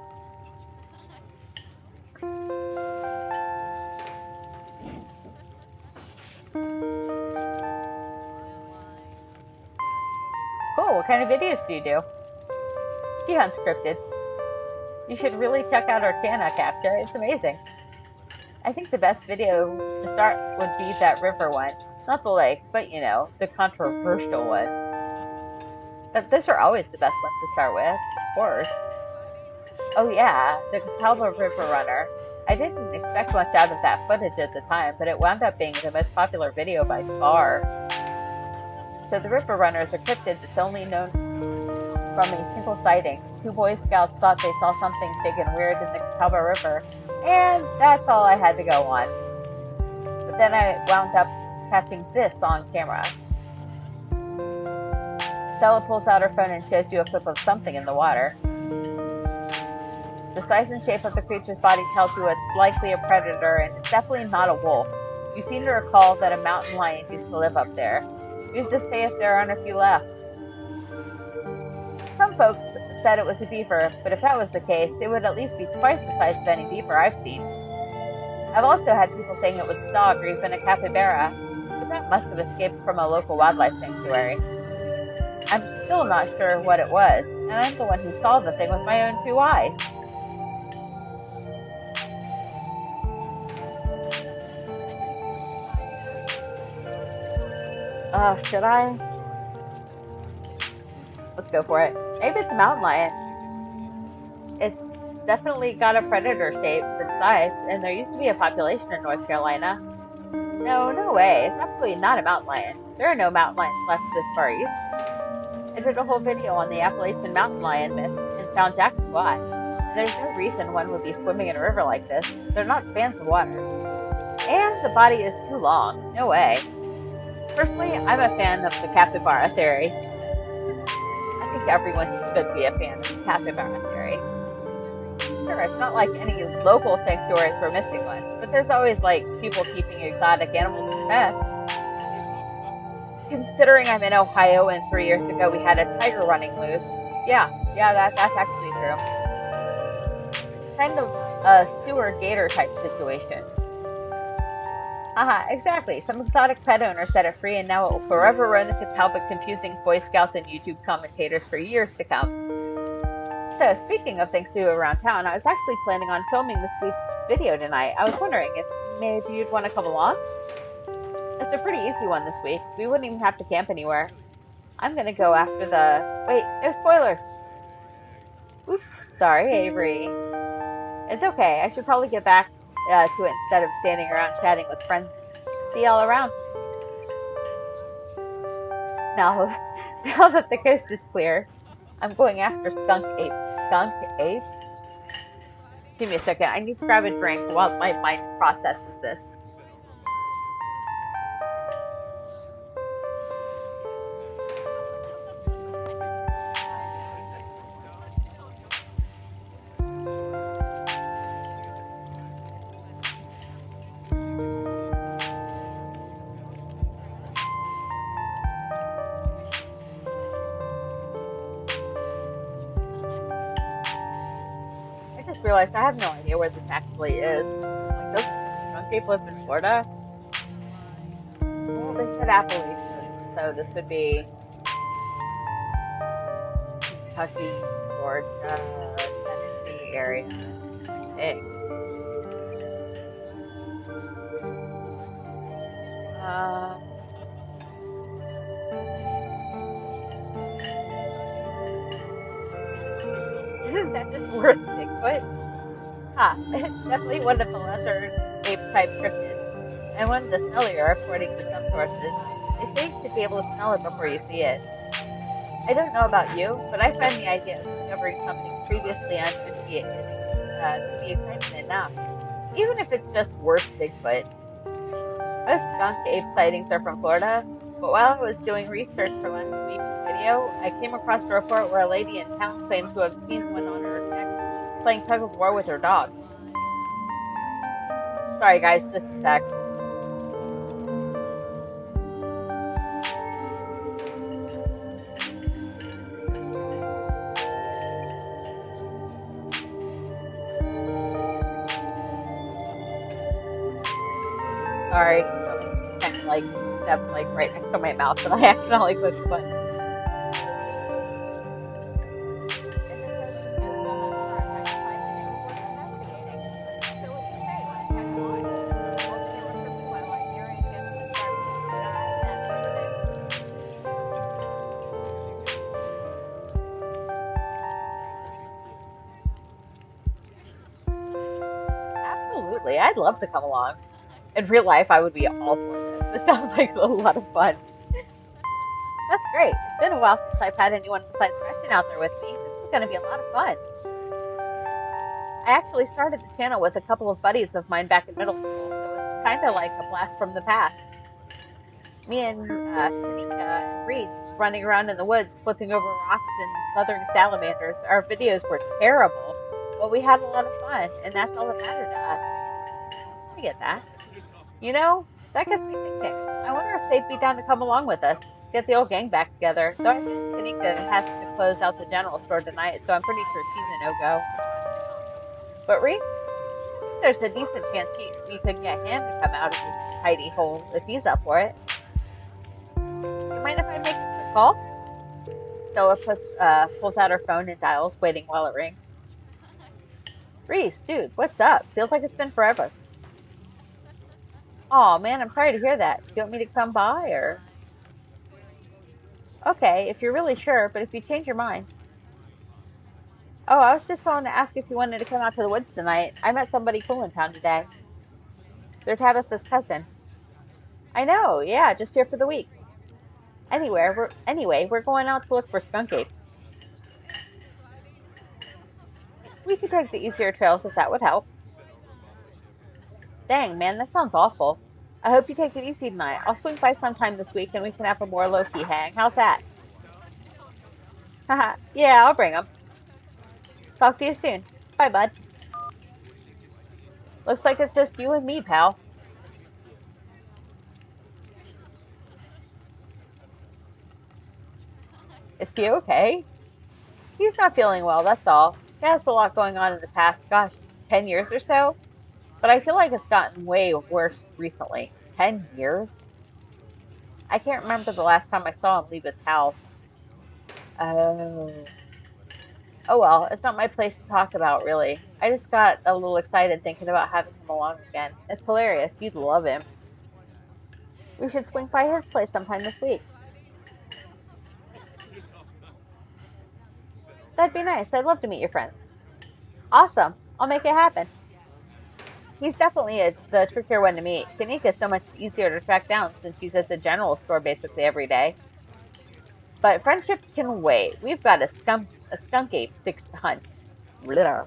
Cool, what kind of videos do you do? She unscripted. You should really check out our Tana capture, it's amazing. I think the best video to start would be that river one. Not the lake, but you know, the controversial one. But those are always the best ones to start with, of course. Oh yeah, the Catawba River Runner. I didn't expect much out of that footage at the time, but it wound up being the most popular video by far. So the River Runner is a cryptid that's only known from a single sighting. 2 Boy Scouts thought they saw something big and weird in the Catawba River, and that's all I had to go on. But then I wound up catching this on camera. Stella pulls out her phone and shows you a clip of something in the water. The size and shape of the creature's body tells you it's likely a predator, and it's definitely not a wolf. You seem to recall that a mountain lion used to live up there. Who's to say if there aren't a few left? Some folks said it was a beaver, but if that was the case, it would at least be twice the size of any beaver I've seen. I've also had people saying it was a dog or even a capybara, but that must have escaped from a local wildlife sanctuary. I'm still not sure what it was, and I'm the one who saw the thing with my own 2 eyes. Should I? let's go for it. Maybe it's a mountain lion. It's definitely got a predator shape and size, and there used to be a population in North Carolina. No, no way. It's absolutely not a mountain lion. There are no mountain lions left this far east. I did a whole video on the Appalachian mountain lion myth and found Jack's spot. There's no reason one would be swimming in a river like this. They're not fans of water. And the body is too long. No way. Personally, I'm a fan of the capybara theory. I think everyone should be a fan of the capybara theory. Sure, it's not like any local sanctuaries were missing one, but there's always, like, people keeping exotic animals in pets. Considering I'm in Ohio and 3 years ago we had a tiger running loose, yeah, that's actually true. Kind of a sewer gator type situation. Haha, exactly. Some exotic pet owner set it free, and now it will forever run the Pelvic, confusing Boy Scouts and YouTube commentators for years to come. So, speaking of things to do around town, I was actually planning on filming this week's video tonight. I was wondering if maybe you'd want to come along? It's a pretty easy one this week. We wouldn't even have to camp anywhere. I'm gonna go after the... Wait, no spoilers! Oops, sorry, Avery. It's okay, I should probably get back to it instead of standing around chatting with friends. See y'all around. Now that the coast is clear, I'm going after Skunk Ape. Skunk Ape? Give me a second, I need to grab a drink while my mind processes this. Realized I have no idea where this actually is. Like, those skunk ape live in Florida? Well, they said Appalachian, so this would be Kentucky, Georgia, Tennessee area, I think. Isn't that just worth Bigfoot? It's definitely one of the lesser ape-type cryptids, and one of the smellier, according to some sources. They say you should be able to smell it before you see it. I don't know about you, but I find the idea of discovering something previously unknown to be exciting enough, even if it's just worth Bigfoot. Most skunk ape sightings are from Florida, but while I was doing research for last week's video, I came across a report where a lady in town claimed to have seen one on her neck playing tug of war with her dog. Sorry guys, just a sec. Sorry, kind of like stepped like right next to my mouth and I accidentally clicked the button. Absolutely, I'd love to come along. In real life, I would be all for this. This sounds like a lot of fun. That's great. It's been a while since I've had anyone besides Gretchen out there with me. This is going to be a lot of fun. I actually started the channel with a couple of buddies of mine back in middle school, so it's kind of like a blast from the past. Me and Tanika and Reed running around in the woods, flipping over rocks and smothering salamanders. Our videos were terrible, but we had a lot of fun, and that's all that mattered to us. I get that. You know, that gets me thinking. I wonder if they'd be down to come along with us. Get the old gang back together. Though I think Tanika has to close out the general store tonight, so I'm pretty sure she's a no-go. But Reed, there's a decent chance we could get him to come out of his hidey hole if he's up for it. You mind if I make a quick call? Stella pulls out her phone and dials, waiting while it rings. Reese, dude, what's up? Feels like it's been forever. Aw, man, I'm sorry to hear that. Do you want me to come by, or...? Okay, if you're really sure, but if you change your mind. Oh, I was just calling to ask if you wanted to come out to the woods tonight. I met somebody cool in town today. They're Tabitha's cousin. I know, yeah, just here for the week. Anyway, we're going out to look for skunk apes. We could take the easier trails if that would help. Dang, man, that sounds awful. I hope you take it easy tonight. I'll swing by sometime this week and we can have a more low-key hang. How's that? Haha, yeah, I'll bring 'em. Talk to you soon. Bye, bud. Looks like it's just you and me, pal. Is he okay? He's not feeling well, that's all. He has a lot going on in the past, gosh, 10 years or so. But I feel like it's gotten way worse recently. 10 years? I can't remember the last time I saw him leave his house. Oh. Oh well, it's not my place to talk about, really. I just got a little excited thinking about having him along again. It's hilarious. You'd love him. We should swing by his place sometime this week. That'd be nice. I'd love to meet your friends. Awesome. I'll make it happen. He's definitely the trickier one to meet. Kanika's so much easier to track down since she's at the general store basically every day. But friendship can wait. We've got a skunk ape to hunt. Blah.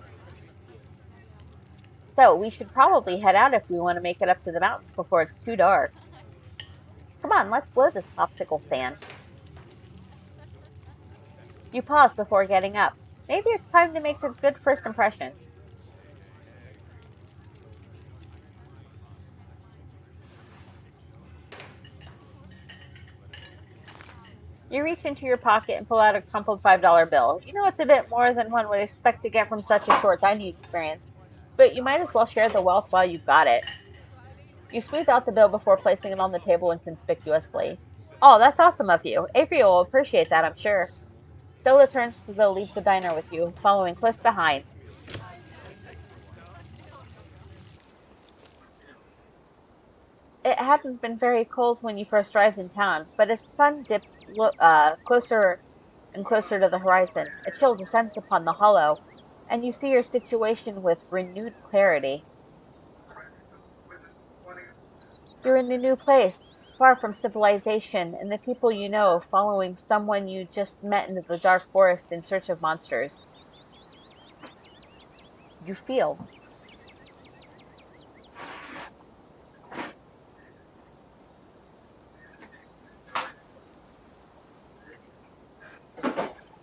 So we should probably head out if we want to make it up to the mountains before it's too dark. Come on, let's blow this popsicle stand. You pause before getting up. Maybe it's time to make a good first impression. You reach into your pocket and pull out a crumpled $5 bill. You know it's a bit more than one would expect to get from such a short dining experience, but you might as well share the wealth while you've got it. You smooth out the bill before placing it on the table inconspicuously. Oh, that's awesome of you. Avery will appreciate that, I'm sure. Stella turns to leave the diner with you, following close behind. It hadn't been very cold when you first arrived in town, but as the sun dipped closer and closer to the horizon, a chill descends upon the hollow, and you see your situation with renewed clarity. You're in a new place, far from civilization and the people you know, following someone you just met into the dark forest in search of monsters. You feel.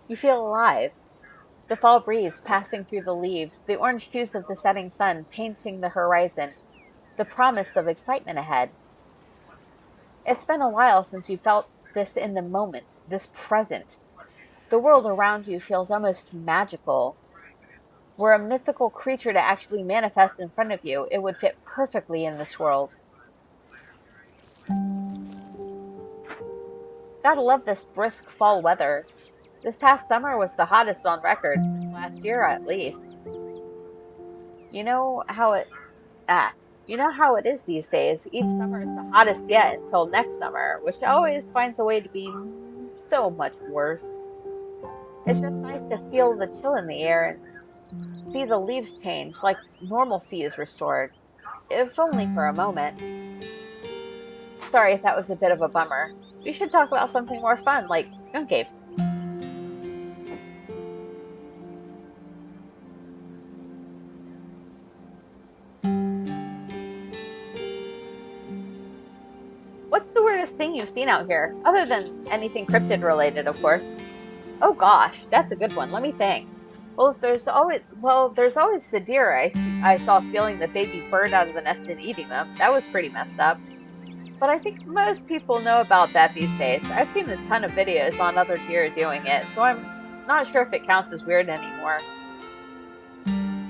You feel alive. The fall breeze passing through the leaves, the orange hues of the setting sun painting the horizon, the promise of excitement ahead. It's been a while since you felt this in the moment, this present. The world around you feels almost magical. Were a mythical creature to actually manifest in front of you, it would fit perfectly in this world. Gotta love this brisk fall weather. This past summer was the hottest on record, last year at least. You know how it you know how it is these days. Each summer is the hottest yet until next summer, which always finds a way to be so much worse. It's just nice to feel the chill in the air and see the leaves change, like normalcy is restored, if only for a moment. Sorry if that was a bit of a bummer. We should talk about something more fun, like skunk apes. What's the weirdest thing you've seen out here? Other than anything cryptid related, of course. Oh gosh, that's a good one. Let me think. Well, there's always the deer I saw stealing the baby bird out of the nest and eating them. That was pretty messed up. But I think most people know about that these days. I've seen a ton of videos on other deer doing it, so I'm not sure if it counts as weird anymore.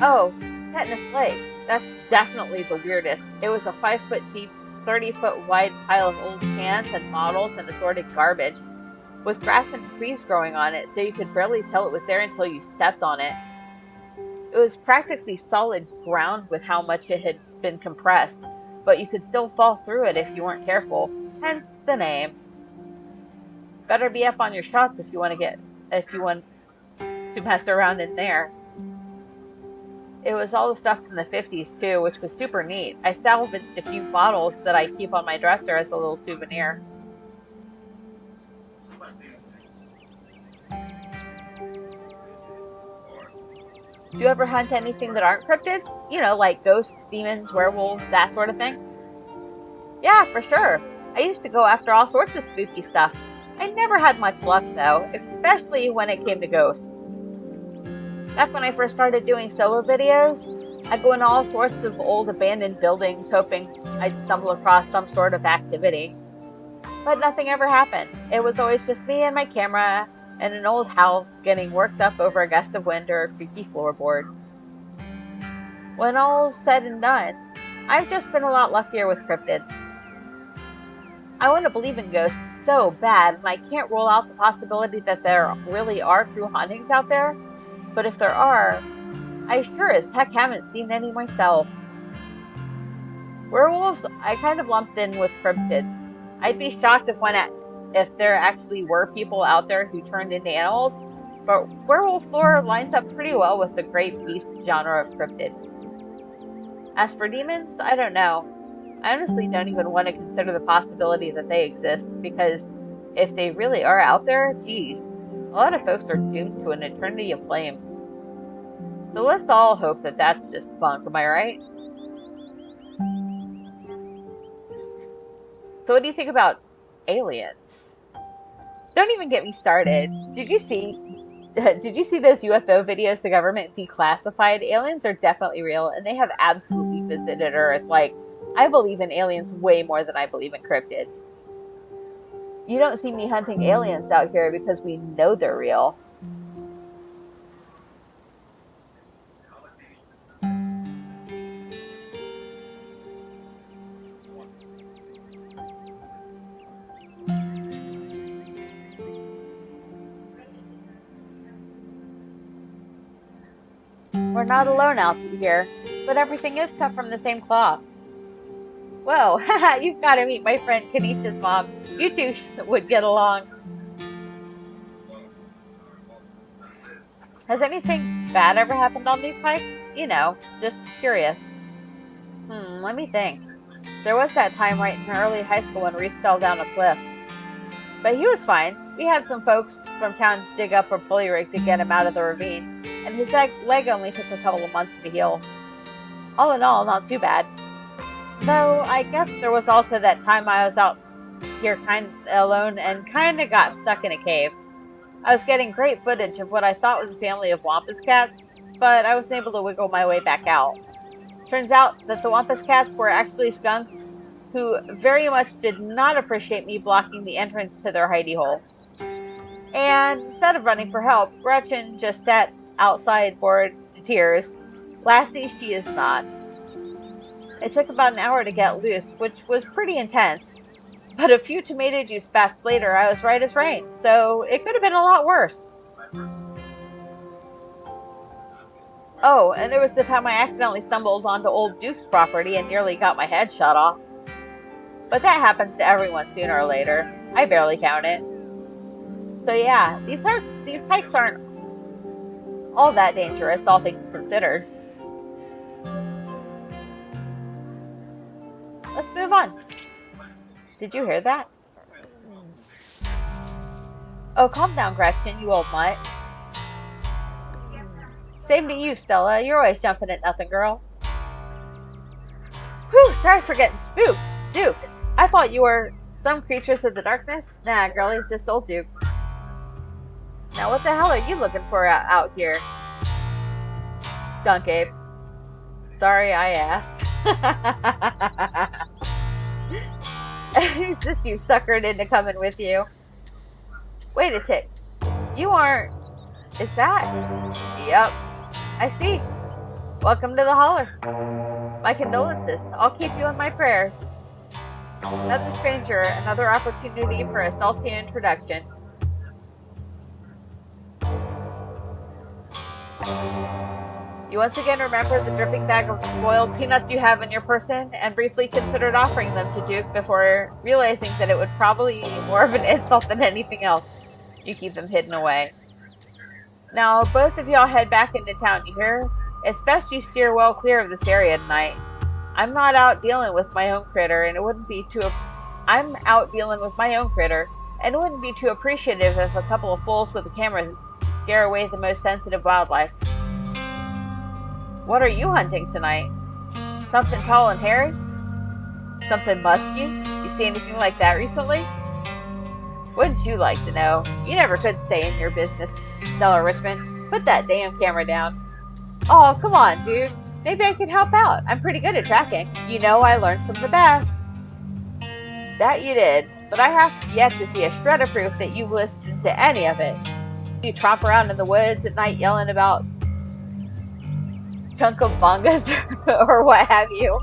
Oh, Tetanus Lake. That's definitely the weirdest. It was a 5-foot deep, 30-foot wide pile of old cans and bottles and assorted garbage, with grass and trees growing on it, so you could barely tell it was there until you stepped on it. It was practically solid ground with how much it had been compressed, but you could still fall through it if you weren't careful, hence the name. Better be up on your shots if you want to mess around in there. It was all the stuff from the 50s too, which was super neat. I salvaged a few bottles that I keep on my dresser as a little souvenir. Do you ever hunt anything that aren't cryptids? You know, like ghosts, demons, werewolves, that sort of thing? Yeah, for sure. I used to go after all sorts of spooky stuff. I never had much luck though, especially when it came to ghosts. Back when I first started doing solo videos, I'd go in all sorts of old abandoned buildings hoping I'd stumble across some sort of activity. But nothing ever happened. It was always just me and my camera and an old house getting worked up over a gust of wind or a creaky floorboard. When all's said and done, I've just been a lot luckier with cryptids. I want to believe in ghosts so bad, and I can't rule out the possibility that there really are true hauntings out there. But if there are, I sure as heck haven't seen any myself. Werewolves, I kind of lumped in with cryptids. I'd be shocked if there actually were people out there who turned into animals, but werewolf lore lines up pretty well with the great beast genre of cryptid. As for demons, I don't know. I honestly don't even want to consider the possibility that they exist, because if they really are out there, geez, a lot of folks are doomed to an eternity of flames. So let's all hope that that's just funk, am I right? So what do you think about aliens? Don't even get me started. Did you see those UFO videos the government declassified? Aliens are definitely real, and they have absolutely visited Earth. Like, I believe in aliens way more than I believe in cryptids. You don't see me hunting aliens out here because we know they're real. We're not alone out here, but everything is cut from the same cloth. Whoa, haha, you've got to meet my friend Kanisha's mom. You two would get along. Has anything bad ever happened on these hikes? You know, just curious. Let me think. There was that time right in early high school when Reese fell down a cliff. But he was fine. We had some folks from town dig up a pulley rig to get him out of the ravine, and his leg only took a couple of months to heal. All in all, not too bad. Though, I guess there was also that time I was out here kind of alone and kind of got stuck in a cave. I was getting great footage of what I thought was a family of wampus cats, but I wasn't able to wiggle my way back out. Turns out that the wampus cats were actually skunks who very much did not appreciate me blocking the entrance to their hidey hole. And instead of running for help, Gretchen just sat outside bored to tears. Lassie, she is not. It took about an hour to get loose, which was pretty intense. But a few tomato juice baths later, I was right as rain, so it could have been a lot worse. Oh, and there was the time I accidentally stumbled onto old Duke's property and nearly got my head shot off. But that happens to everyone sooner or later. I barely count it. So yeah, these hikes aren't all that dangerous, all things considered. Let's move on. Did you hear that? Oh, calm down, Gretchen, you old mutt. Same to you, Stella. You're always jumping at nothing, girl. Whew, sorry for getting spooked. Duke, I thought you were some creatures of the darkness. Nah, girlie, just old Duke. Now, what the hell are you looking for out here? Skunk Ape. Sorry, I asked. Who's this you suckered into coming with you? Wait a tick. You aren't... Is that... Yep. I see. Welcome to the holler. My condolences. I'll keep you in my prayers. Another stranger, another opportunity for a salty introduction. You once again remembered the dripping bag of spoiled peanuts you have in your person, and briefly considered offering them to Duke before realizing that it would probably be more of an insult than anything else. You keep them hidden away. Now, both of y'all head back into town, you hear? It's best you steer well clear of this area tonight. I'm out dealing with my own critter, and it wouldn't be too appreciative if a couple of fools with the cameras scare away the most sensitive wildlife. What are you hunting tonight? Something tall and hairy? Something musky? You see anything like that recently? Wouldn't you like to know? You never could stay in your business, Stella Richmond. Put that damn camera down. Oh, come on, dude. Maybe I could help out. I'm pretty good at tracking. You know, I learned from the best. That you did, but I have yet to see a shred of proof that you've listened to any of it. You tromp around in the woods at night yelling about chunkabungas or what have you.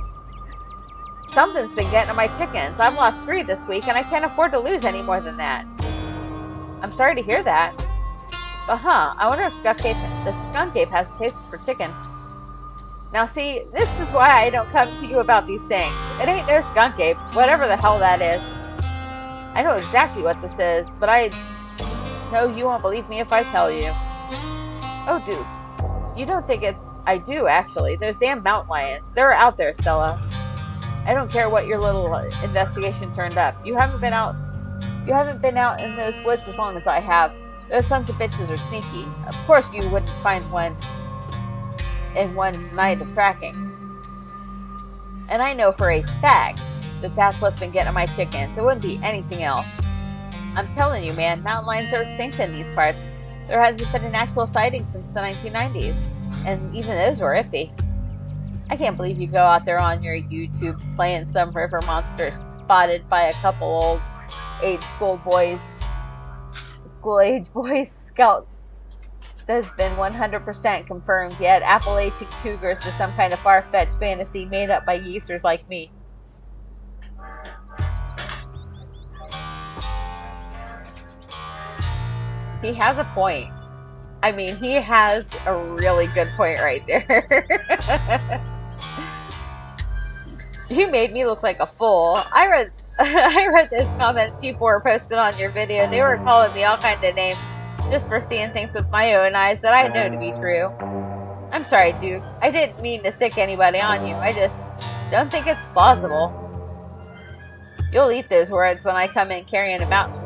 Something's been getting to my chickens. I've lost 3 this week, and I can't afford to lose any more than that. I'm sorry to hear that. But I wonder if the skunk ape has a taste for chicken. Now see, this is why I don't come to you about these things. It ain't no skunk ape, whatever the hell that is. I know exactly what this is, but I know you won't believe me if I tell you. Oh, dude. You don't think it's... I do, actually. Those damn mountain lions. They're out there, Stella. I don't care what your little investigation turned up. You haven't been out in those woods as long as I have. Those sons of bitches are sneaky. Of course you wouldn't find one in one night of tracking. And I know for a fact that that's what's been getting my chickens. It wouldn't be anything else. I'm telling you, man, mountain lions are extinct in these parts. There hasn't been an actual sighting since the 1990s. And even those were iffy. I can't believe you go out there on your YouTube playing some river monster spotted by a couple old school-age boys scouts. That's been 100% confirmed, yet Appalachian cougars are some kind of far-fetched fantasy made up by geezers like me. He has a point. I mean, he has a really good point right there. You made me look like a fool. I read those comments people were posted on your video. They were calling me all kinds of names just for seeing things with my own eyes that I know to be true. I'm sorry, Duke. I didn't mean to stick anybody on you. I just don't think it's plausible. You'll eat those words when I come in carrying a mountain.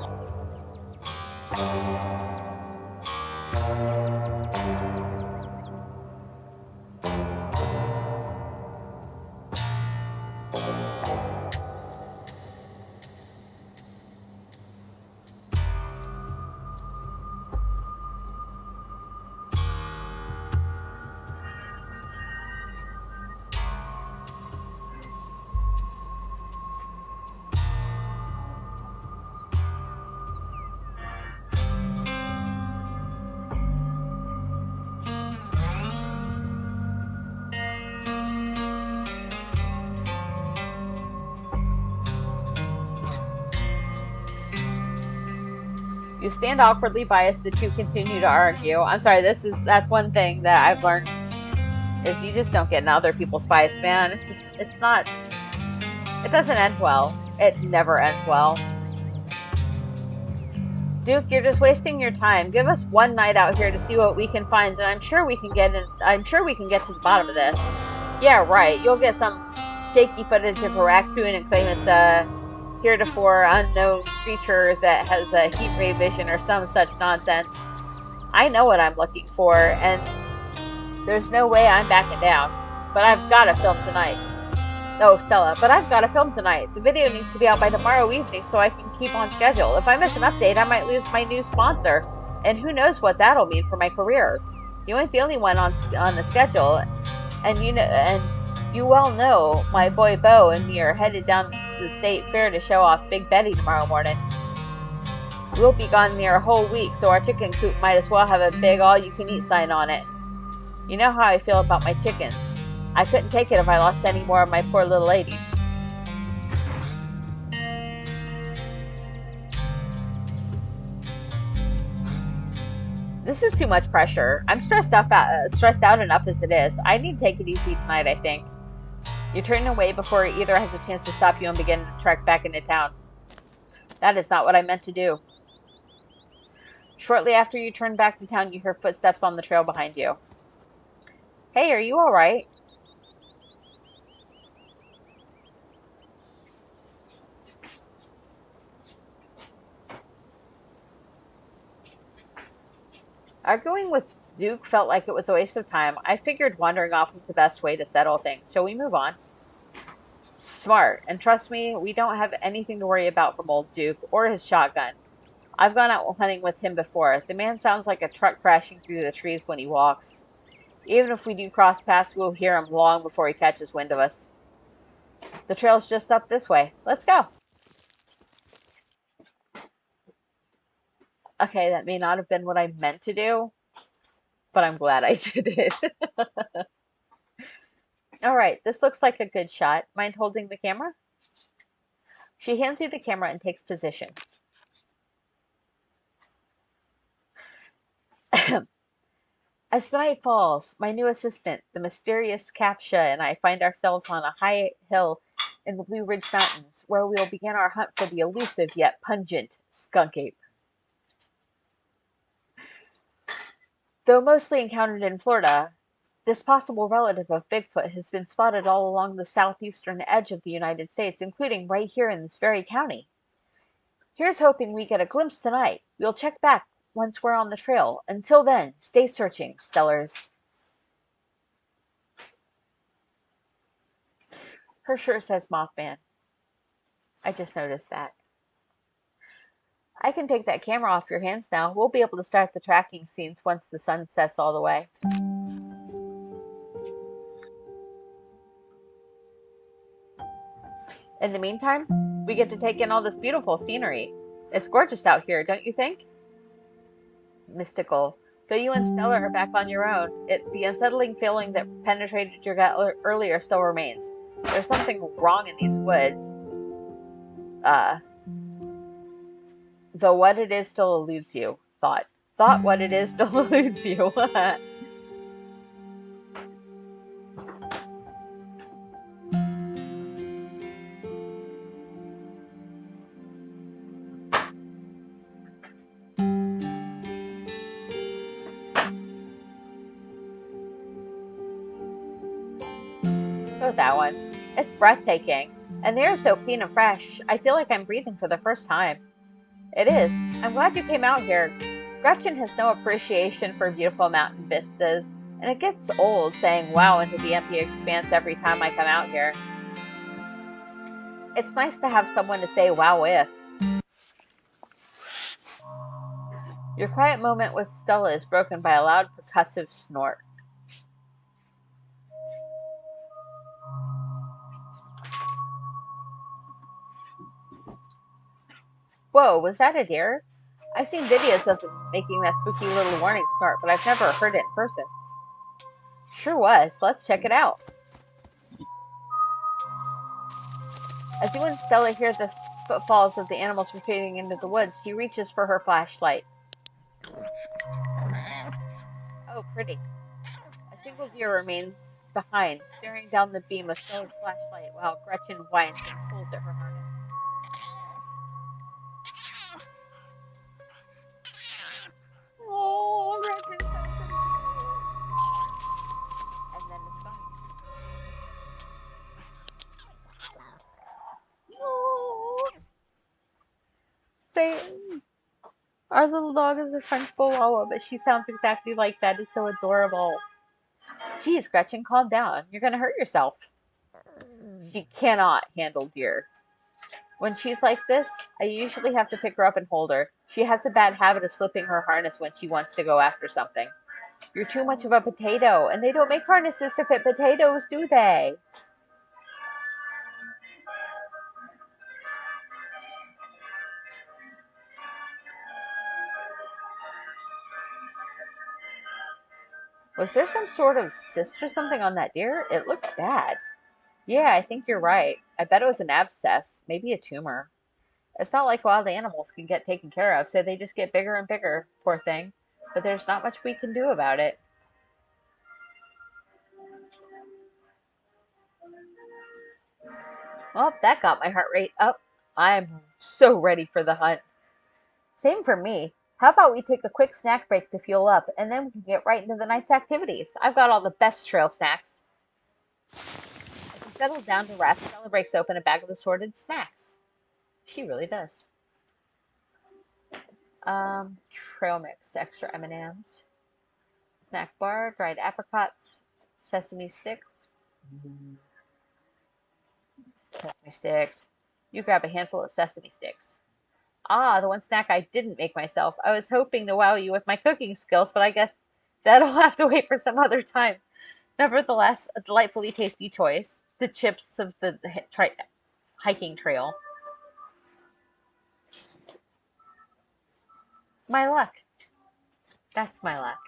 You stand awkwardly by as the two continue to argue. I'm sorry, that's one thing that I've learned is you just don't get in other people's fights, man. It doesn't end well. It never ends well. Duke, you're just wasting your time. Give us one night out here to see what we can find, and I'm sure we can get to the bottom of this. Yeah, right. You'll get some shaky footage of a raccoon and claim it's a heretofore unknown creature that has a heat ray vision or some such nonsense. I know what I'm looking for, and there's no way I'm backing down. But I've got to film tonight. Oh, Stella, but I've got to film tonight. The video needs to be out by tomorrow evening so I can keep on schedule. If I miss an update, I might lose my new sponsor, and who knows what that'll mean for my career. You ain't the only one on the schedule, and you well know my boy Bo and me are headed down to the state fair to show off Big Betty tomorrow morning. We'll be gone near a whole week, so our chicken coop might as well have a big all-you-can-eat sign on it. You know how I feel about my chickens. I couldn't take it if I lost any more of my poor little ladies. This is too much pressure. I'm stressed out enough as it is. I need to take it easy tonight, I think. You turn away before either has a chance to stop you and begin to trek back into town. That is not what I meant to do. Shortly after you turn back to town, you hear footsteps on the trail behind you. Hey, are you all right? Arguing with Duke felt like it was a waste of time. I figured wandering off was the best way to settle things. Shall we move on? Smart. And trust me, we don't have anything to worry about from old Duke or his shotgun. I've gone out hunting with him before. The man sounds like a truck crashing through the trees when he walks. Even if we do cross paths, we'll hear him long before he catches wind of us. The trail's just up this way. Let's go. Okay, that may not have been what I meant to do, but I'm glad I did it. All right, this looks like a good shot. Mind holding the camera? She hands you the camera and takes position. As the night falls, my new assistant, the mysterious Capsha, and I find ourselves on a high hill in the Blue Ridge Mountains, where we will begin our hunt for the elusive yet pungent skunk ape. Though mostly encountered in Florida, this possible relative of Bigfoot has been spotted all along the southeastern edge of the United States, including right here in this very county. Here's hoping we get a glimpse tonight. We'll check back once we're on the trail. Until then, stay searching, Stellars. Her shirt says Mothman. I just noticed that. I can take that camera off your hands now. We'll be able to start the tracking scenes once the sun sets all the way. In the meantime, we get to take in all this beautiful scenery. It's gorgeous out here, don't you think? Mystical. Though you and Stella are back on your own, the unsettling feeling that penetrated your gut earlier still remains. There's something wrong in these woods. Though what it is still eludes you. Thought what it is still eludes you. Oh, that one. It's breathtaking. And the air is so clean and fresh. I feel like I'm breathing for the first time. It is. I'm glad you came out here. Gretchen has no appreciation for beautiful mountain vistas, and it gets old saying wow into the empty expanse every time I come out here. It's nice to have someone to say wow with. Your quiet moment with Stella is broken by a loud percussive snort. Whoa, was that a deer? I've seen videos of them making that spooky little warning snort, but I've never heard it in person. Sure was. Let's check it out. As you and Stella hear the footfalls of the animals retreating into the woods, she reaches for her flashlight. Oh, pretty. A single deer remains behind, staring down the beam of Stella's flashlight while Gretchen whines and pulls at her harness. Oh, Gretchen, so pretty. And then it's gone. Oh. Our little dog is a French Chihuahua, but she sounds exactly like that. It's so adorable. Geez, Gretchen, calm down. You're going to hurt yourself. She cannot handle deer. When she's like this, I usually have to pick her up and hold her. She has a bad habit of slipping her harness when she wants to go after something. You're too much of a potato, and they don't make harnesses to fit potatoes, do they? Was there some sort of cyst or something on that deer? It looks bad. Yeah, I think you're right. I bet it was an abscess, maybe a tumor. It's not like wild animals can get taken care of, so they just get bigger and bigger, poor thing. but there's not much we can do about it. Well, that got my heart rate up. I'm so ready for the hunt. Same for me. How about we take a quick snack break to fuel up, and then we can get right into the night's activities. I've got all the best trail snacks. As she settles down to rest, Stella breaks open a bag of assorted snacks. She really does. Trail mix, extra M&Ms, snack bar, dried apricots, sesame sticks. Sesame sticks. You grab a handful of sesame sticks. Ah, the one snack I didn't make myself. I was hoping to wow you with my cooking skills, but I guess that'll have to wait for some other time. Nevertheless, a delightfully tasty choice. The chips of the hiking trail. My luck. That's my luck.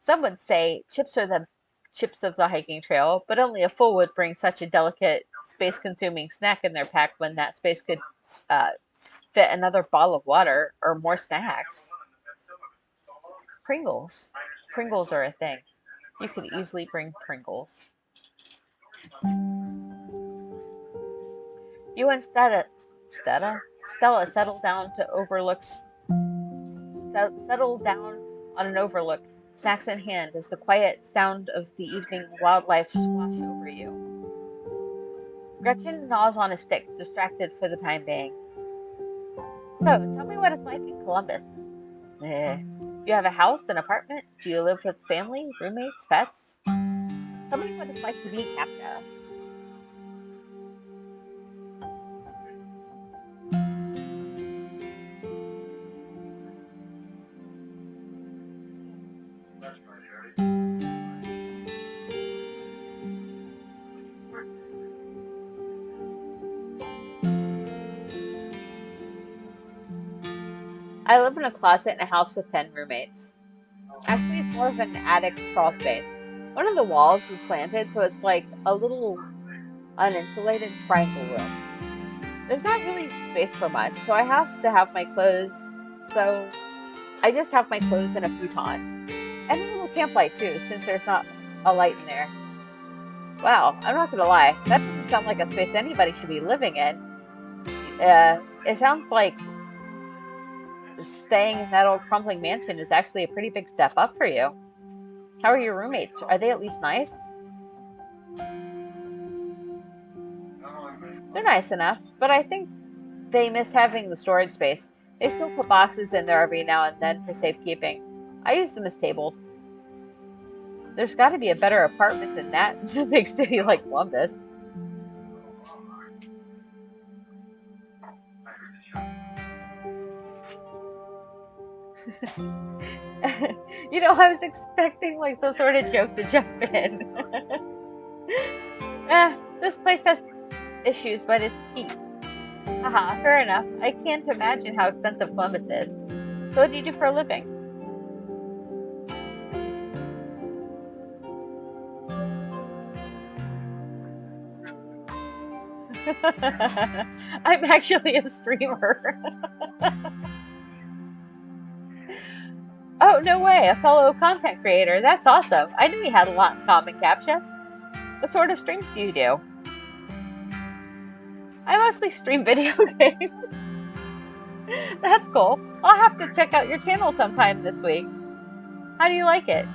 Some would say chips are the chips of the hiking trail, but only a fool would bring such a delicate, space-consuming snack in their pack when that space could uh, fit another bottle of water or more snacks. Pringles. Pringles are a thing. You could easily bring Pringles. You and Stella settle down on an overlook, snacks in hand, as the quiet sound of the evening wildlife swash over you. Gretchen gnaws on a stick, distracted for the time being. So, tell me what it's like in Columbus. You have a house, an apartment? Do you live with family, roommates, pets? Tell me what it's like to be captive. I live in a closet in a house with 10 roommates. Actually, it's more of an attic crawl space. One of the walls is slanted, so it's like a little uninsulated triangle room. There's not really space for much, so I have to have my clothes, so I just have my clothes in a futon. And a little camp light too, since there's not a light in there. Wow, I'm not gonna lie, that doesn't sound like a space anybody should be living in. It sounds like staying in that old crumbling mansion is actually a pretty big step up for you. How are your roommates? Are they at least nice? They're nice enough, but I think they miss having the storage space. They still put boxes in there every now and then for safekeeping. I use them as tables. There's got to be a better apartment than that in a big city like Columbus. I was expecting like some sort of joke to jump in. This place has issues, but it's cheap. Haha, fair enough. I can't imagine how expensive Columbus is. So what do you do for a living? I'm actually a streamer. Oh, no way, a fellow content creator. That's awesome. I knew we had a lot in common, Capsha. What sort of streams do you do? I mostly stream video games. That's cool. I'll have to check out your channel sometime this week. How do you like it?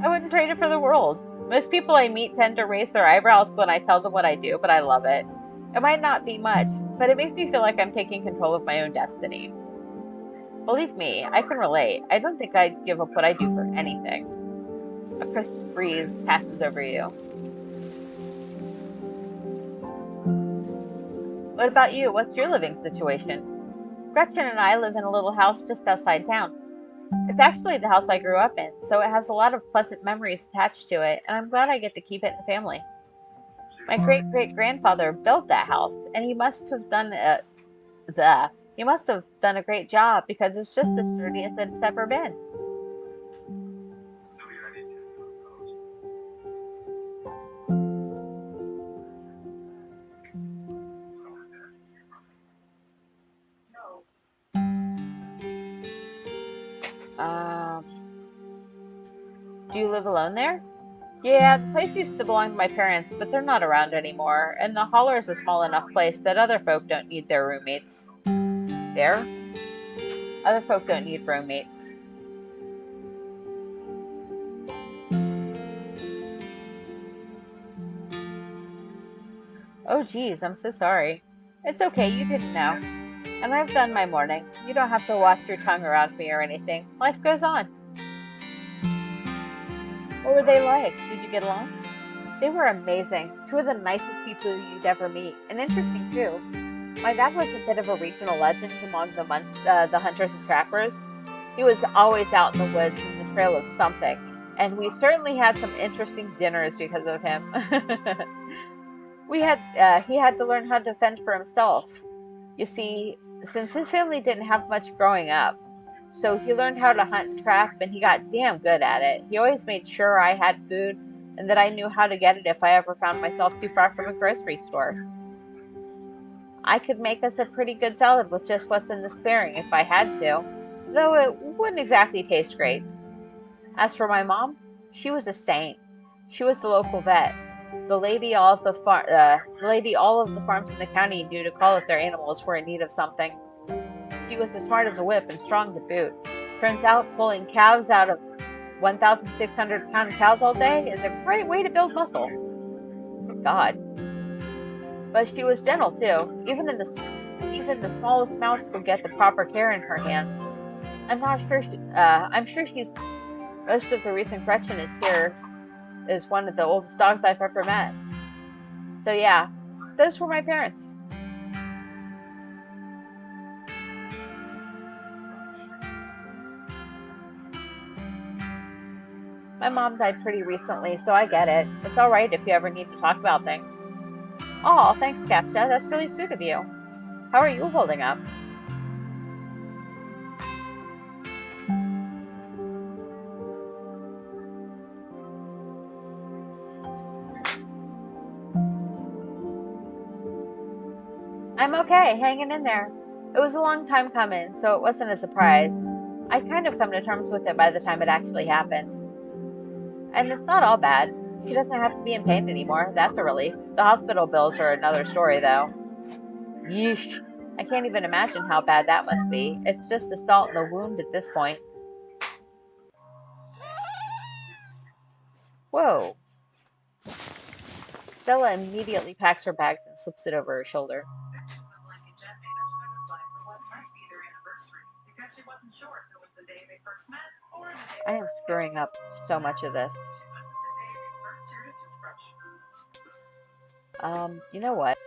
I wouldn't trade it for the world. Most people I meet tend to raise their eyebrows when I tell them what I do, but I love it. It might not be much, but it makes me feel like I'm taking control of my own destiny. Believe me, I can relate. I don't think I'd give up what I do for anything. A crisp breeze passes over you. What about you? What's your living situation? Gretchen and I live in a little house just outside town. It's actually the house I grew up in, so it has a lot of pleasant memories attached to it, and I'm glad I get to keep it in the family. My great-great-grandfather built that house, and he must have done a great job because it's just as sturdy as it's ever been. Do you live alone there? Yeah, the place used to belong to my parents, but they're not around anymore, and the holler is a small enough place that other folk don't need their roommates. There? Other folk don't need roommates. Oh geez, I'm so sorry. It's okay, you didn't know. And I've done my morning. You don't have to wash your tongue around me or anything. Life goes on. What were they like? Did you get along? They were amazing. Two of the nicest people you'd ever meet. And interesting, too. My dad was a bit of a regional legend among the hunters and trappers. He was always out in the woods in the trail of something. And we certainly had some interesting dinners because of him. He had to learn how to fend for himself. You see, since his family didn't have much growing up, so he learned how to hunt and trap, and he got damn good at it. He always made sure I had food, and that I knew how to get it if I ever found myself too far from a grocery store. I could make us a pretty good salad with just what's in this clearing if I had to, though it wouldn't exactly taste great. As for my mom, she was a saint. She was the local vet. The lady all of the farms in the county knew to call if their animals were in need of something. She was as smart as a whip and strong to boot. Turns out pulling calves out of 1,600-pound cows all day is a great way to build muscle. God. But she was gentle too. Even the smallest mouse could get the proper care in her hands. I'm sure she's most of the reason Gretchen is here is one of the oldest dogs I've ever met. So yeah, those were my parents. My mom died pretty recently, so I get it. It's alright if you ever need to talk about things. Oh, thanks, Capta. That's really sweet of you. How are you holding up? I'm okay, hanging in there. It was a long time coming, so it wasn't a surprise. I'd kind of come to terms with it by the time it actually happened. And it's not all bad. She doesn't have to be in pain anymore. That's a relief. The hospital bills are another story, though. Yeesh. I can't even imagine how bad that must be. It's just a salt in the wound at this point. Whoa. Stella immediately packs her bags and slips it over her shoulder. I am screwing up so much of this. You know what?